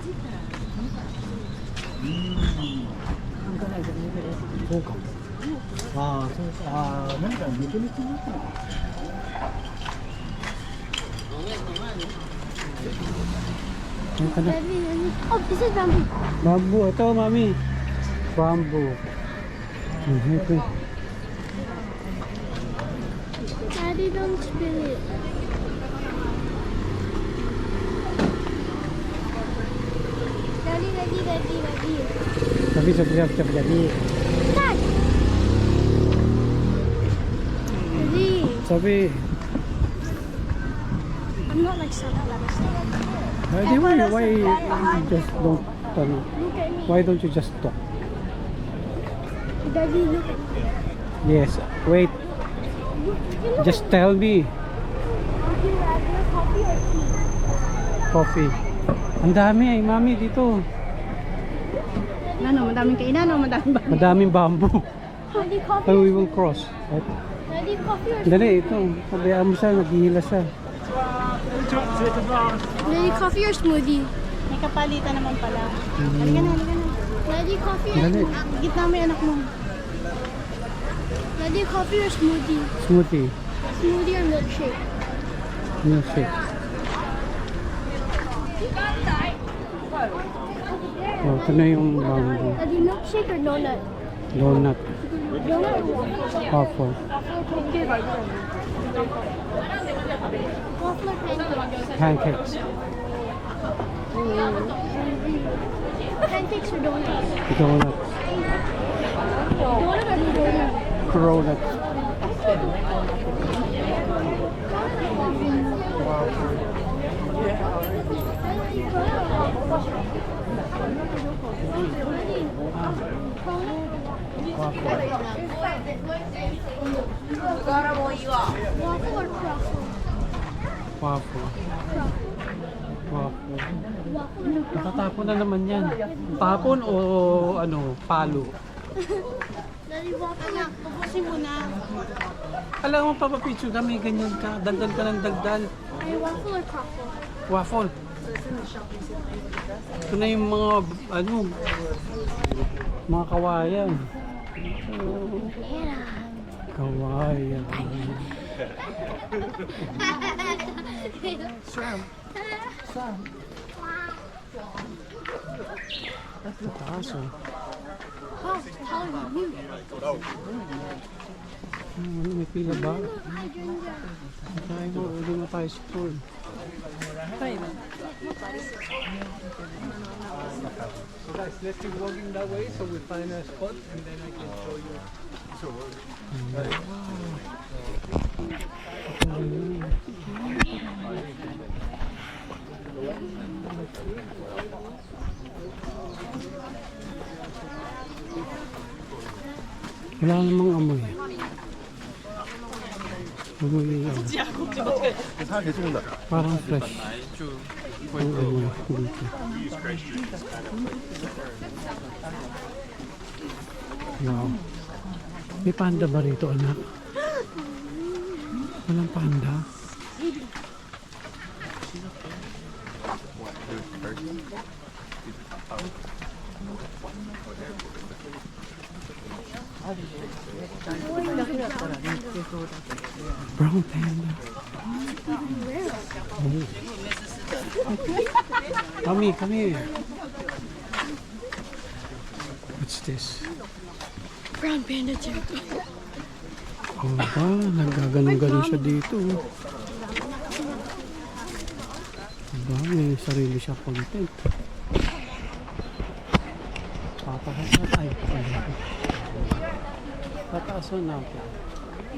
Oh, this is bamboo. Bamboo, ito mami. Bamboo. Ito. Daddy, don't spill it. Daddy. Sabi. Dad! Daddy, Sabi. I'm not like sunflowers. Why you just don't, Look at me. why don't you just talk? Daddy, look at me. Yes, wait. Just tell me. Would you rather coffee or tea? Coffee. Ang dami ay mami dito. Ano, madaming kainan o madaming ba? Madaming bamboo. Daddy, coffee So or we will cross. Right? Daddy, coffee or Dali, ito. Pabayaan mo siya, naghihila siya. Daddy, coffee or smoothie? May kapalitan naman pala. Halika na. Daddy, coffee or Dali. smoothie? Gitna mo yung anak mo. Daddy, coffee or smoothie? Smoothie. Smoothie or milkshake? Milkshake. Oh, ito na yung bamboo. Daddy, milkshake or donut? Donut. Donut or waffle? Waffle. Waffle or pancakes? Pancakes. Pancakes or donuts? Donut. Donut or donut? Cronut. Waffle or croissant? Waffle. Waffle. Natatapon na naman yan. Tapon o ano, palo? Daddy, waffle Anak, pupusin mo na. Alam mo, papapicture ka, may ganyan ka. Dagdag ka ng dagdag. Ay, waffle or croissant? Waffle. Ito na yung mga, ano, mga kawayan. Kawayan. Taas oh. How tall are you? Ano, may pila ba? Tayo mo, ulit na tayo sa tour. So guys, let's keep walking that way so we find a spot and then I can show you. Wala namang amoy. Amoy ano. Parang fresh. Ang amoy dito. Wow. May panda ba rito, anak? Walang panda. Brown panda. Oh. Come here. What's this? Brown panda too. Oh ba, naggaganong-ganon siya dito. Diba, may sarili siya content. Tataas na tayo. Tataasan natin.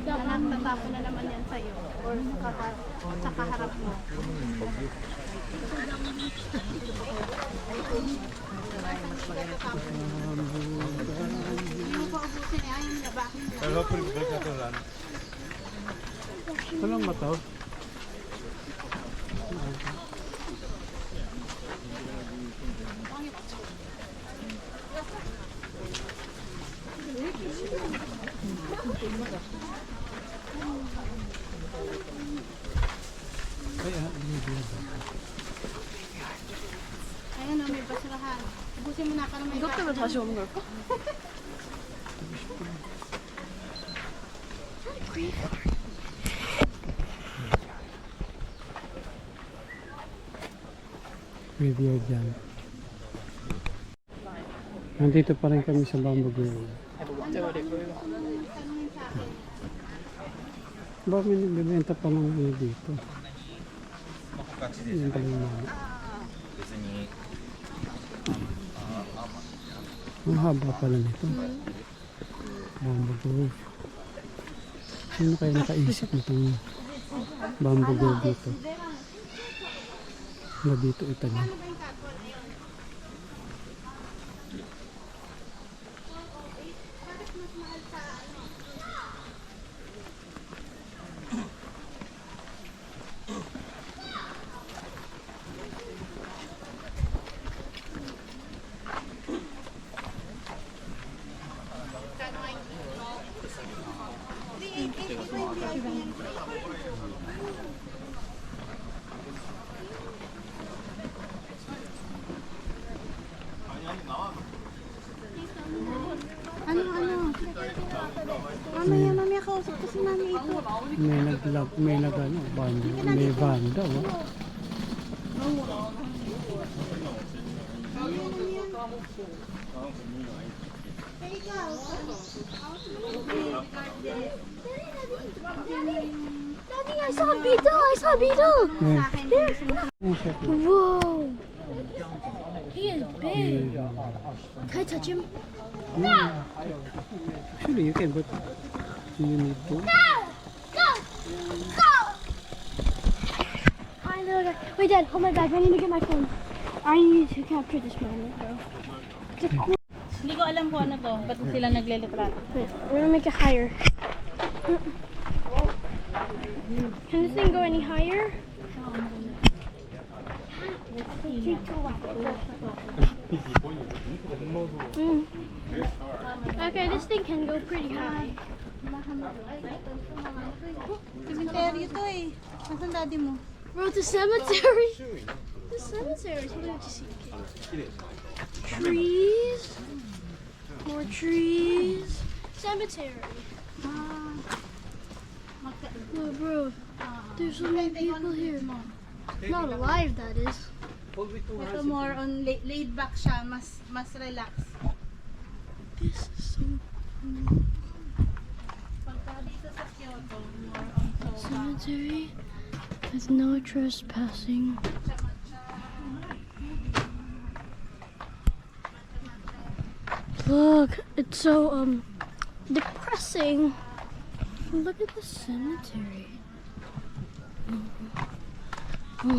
Anak, tatapon na naman yan sa'yo. Or sa kaharap mo. Walang mataw. Ayan o, may basurahan. Ubusin mo na ka na may 이것 때문에 다시 오는 걸까? Graveyard yan. Nandito pa rin kami sa Bamboo Grove. Ba, may nagbibenta pa ng ano dito. Yung galing naman. Ang haba pala nito. Bamboo Grove. Sino kaya nakaisip nitong Bamboo Grove dito? Na dito itanim. Mamaya kausap ko si mami ito. May ano, banda. May banda, oh. Daddy, I saw a beetle! I saw a beetle! Whoa! He is big. Can I touch him? Actually, you can, but you need to. Hi, little guy. Wait, Dad, hold my bag. I need to get my phone. I need to capture this moment, bro. It's a cool. Hindi ko alam kung ano to. Ba't sila naglilitrato? Wait, we're gonna make it higher. Can this thing go any higher? Okay, this thing can go pretty high. Cemetery to eh. Nasaan daddy mo? Bro, the cemetery. The cemetery. What did you see? Trees. More trees. Cemetery. Oh, bro. There's so many people here. Not alive, that is. Ito more on laid back siya. Mas relax. This is so Pagka dito sa Kyoto, more on cemetery with no trespassing. Look, it's so depressing. Look at the cemetery. Bro,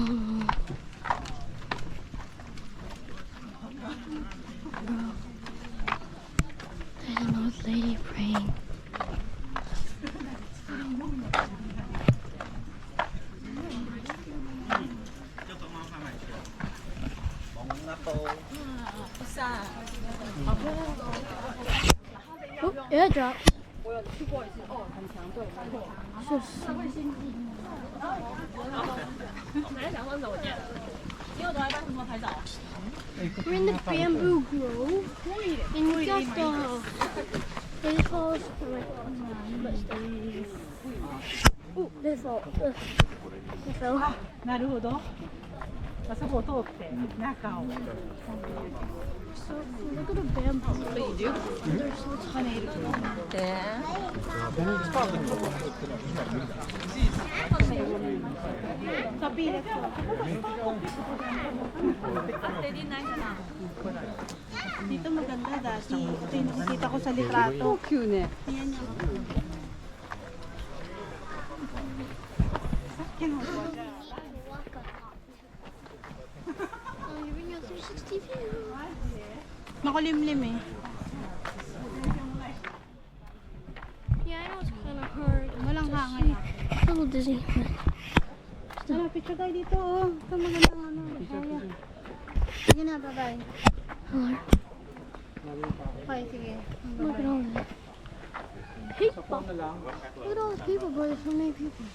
there's an old lady praying. drops. We're in the bamboo grove, and we got the falls. Oh, they fall. They fell. なるほど。あそこを通って中を。 So look at the bamboo. Dito maganda dati. Ito yung nakikita ko sa litrato. Cute eh. Ayan yung Oh, you're in your 360 view. makulimlim eh. Yeah, I know it's kind of hard. Walang hangin. A little dizzy. Ano, picture tayo dito oh. Ito magandang ano. Kaya. Sige na, bye-bye. Bye, sige. Look at all that. People. Look at all the people, boy. There's so many people.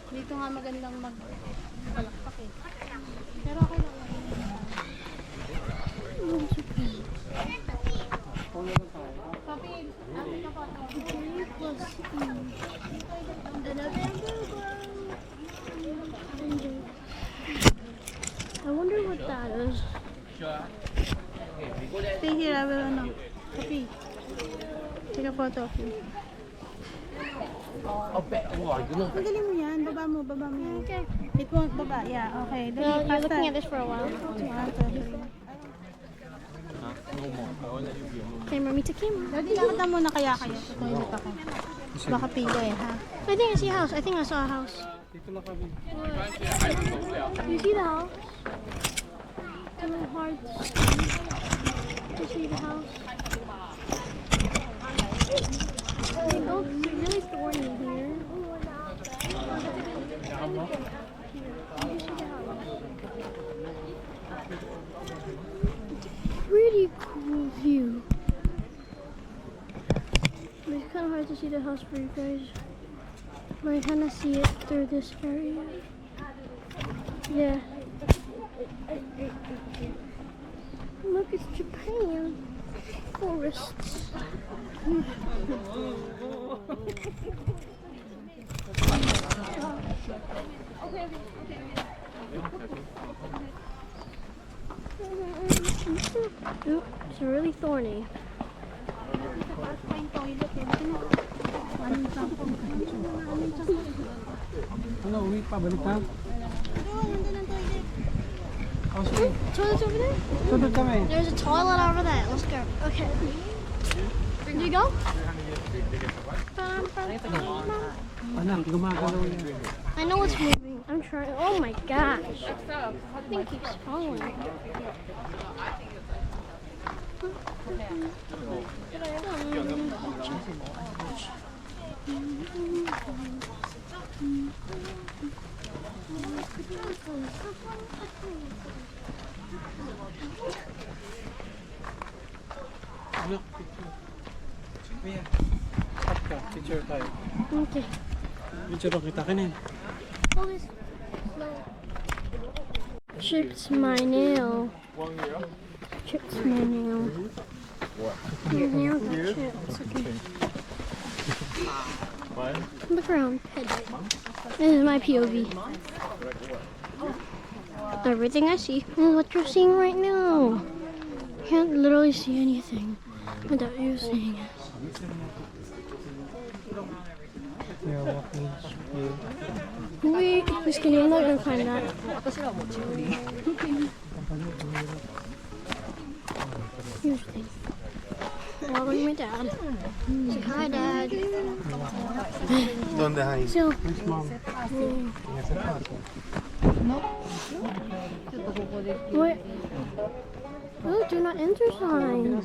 Dito nga magandang magpalakpak eh. Pero okay lang. Papi, amin ka pa ito. Plus, and a bamboo grove. I wonder what that is. Stay here, I will ano. Papi, take a photo of you. Magaling mo yan. Baba mo, baba mo. Okay. It won't baba. Yeah, okay. Dali, Well, you're faster. looking at this for a while. 1, 2, 3. Camera me to camera. Dali, lakad na muna kaya kayo. Sa toilet ako. Baka pila eh, ha? I think I see a house. I think I saw a house. Dito lang kami. You see the house? The little hearts. You see the house? It looks really thorny here. Pretty cool view. But it's kind of hard to see the house for you guys. But I kind of see it through this area. Yeah. Look, it's Japan. Forests. Ooh, it's really thorny. Ano, uwi pa, balik na? Oh, sige. Toilet's over there? Sunod kami. There's a toilet over there. Let's go. Okay. Do you go? Anak, gumagalaw yan. I know it's moving. I'm trying. Oh my gosh. The thing keeps falling. Anak, picture. Kuya, stop ka. Picture tayo. Okay. Picture ko kita kanin. Focus. Chips my nail. Chips my nail. Your nail got chips. Okay. Look around. Head. This is my POV. Everything I see is what you're seeing right now. Can't literally see anything without you seeing it. Yeah, walking. Wait, just kidding. I'm not gonna climb that. Here's the thing. Following my dad. Say hi, Dad. ¿Dónde hay? So, Which mom? what? Oh, do not enter sign.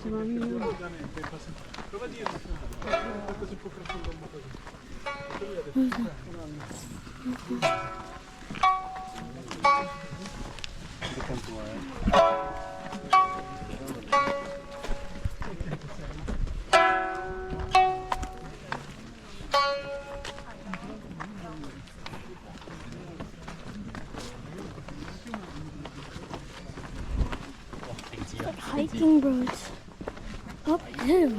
hiking, bro. It's uphill.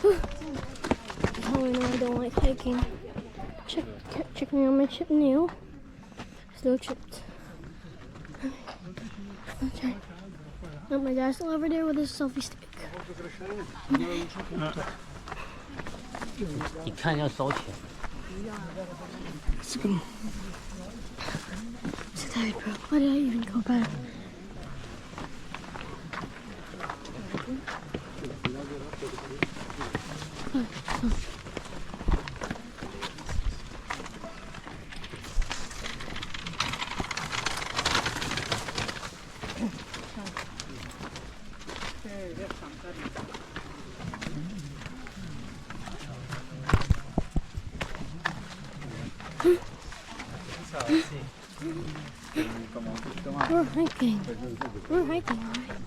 Oh, I know I don't like hiking. Check me on my chipped nail. Still chipped. Okay. Oh, my dad's still over there with his selfie stick. 你看要收钱。 Let's go. I'm so tired, bro. Why did I even go back? We're hiking. We're hiking, alright?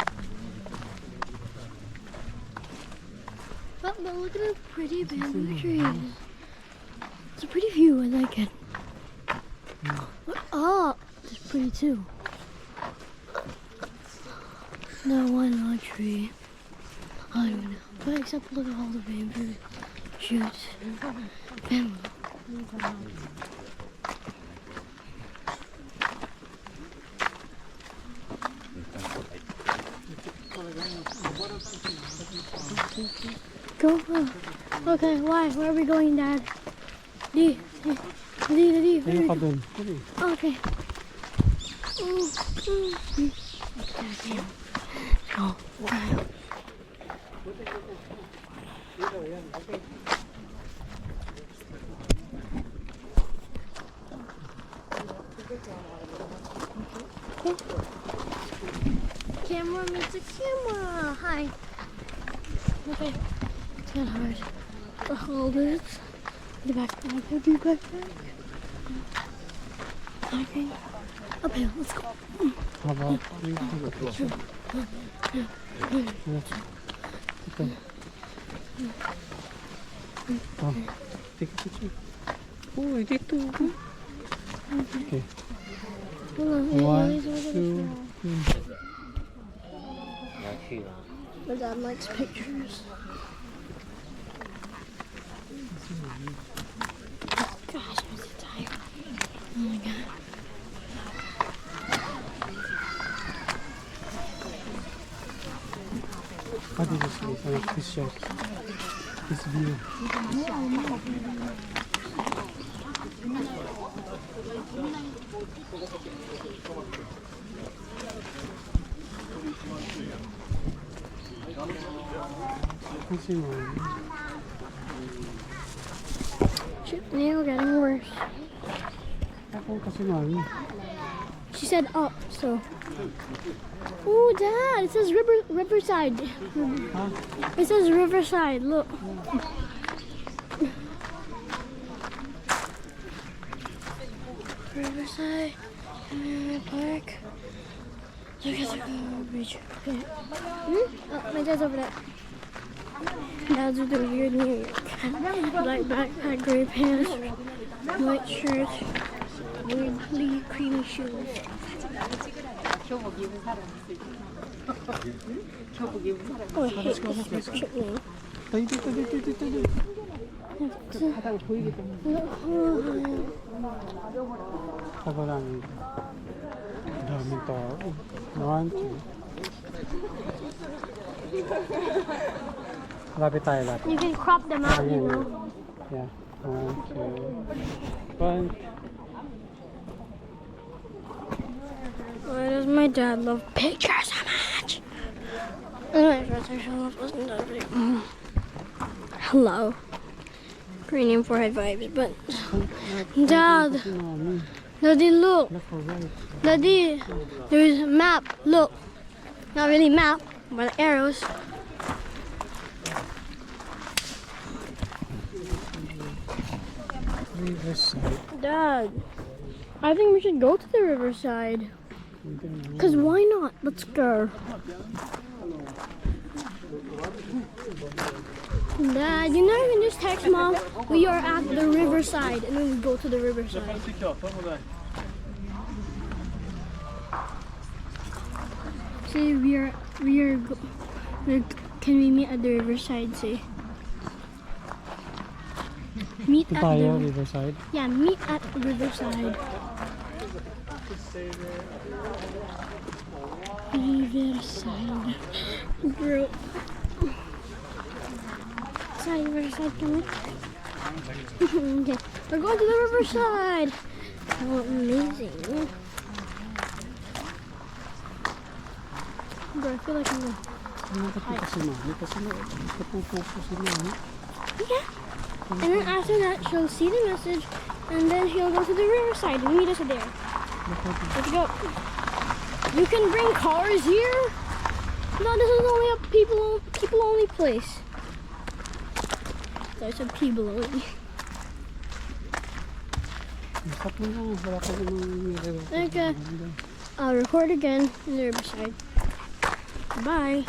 But look at the pretty bamboo trees. It's a pretty view, I like it. Look up! It's pretty too. No one more tree. I don't know. But except look at all the bamboo shoots. Bamboo. Go. Okay, why? Where are we going, Dad? D. Ayun ka dun. Okay. Go. Camera meets a camera. Hi. Okay. It's kind of hard to hold it. The backpack. The backpack. Okay. Uphill. Let's go. How about take a picture. Oh, dito. Okay. Hold on. 1, 2, 3. 你要去吗？ My dad likes pictures. Gosh, I'm so tired. Oh my god. How did you see this shot? This view. Kasi mo. Chip nail getting worse. Ako kasi mami. She said up, so. Oh, Dad, it says Riverside. It says Riverside, look. Riverside Park. Look at the bridge. Okay. Oh, my dad's over there. Dad's with the weird New York. Black backpack, gray pants, white shirt, weirdly creamy shoes. Oh, I hate this chutney. Ay, dito. Taba lang. Daming tao. 1, 2. Lapit tayo, lapit. You can crop them out, you know. Yeah. 1, 2. 1. Why does my dad love pictures so much? Hello. Korean forehead vibes, but Dad, Daddy, look. Daddy, there's a map. Look, not really map, but arrows. Riverside. Dad, I think we should go to the riverside. Cause why not? Let's go. Dad, you know you can just text Mom, we are at the riverside, and then we go to the riverside. Say we're can we meet at the riverside? Say meet at the Riverside. yeah, meet at Riverside. Riverside, bro. Sorry, Riverside, come okay, we're going to the Riverside. Oh, amazing. Bro, I feel like I'm gonna... Yeah. And then after that, she'll see the message, and then she'll go to the riverside and meet us there. Let's go. You can bring cars here? No, this is only a people only place. So I said people only. Okay. I'll record again in the riverside. Bye.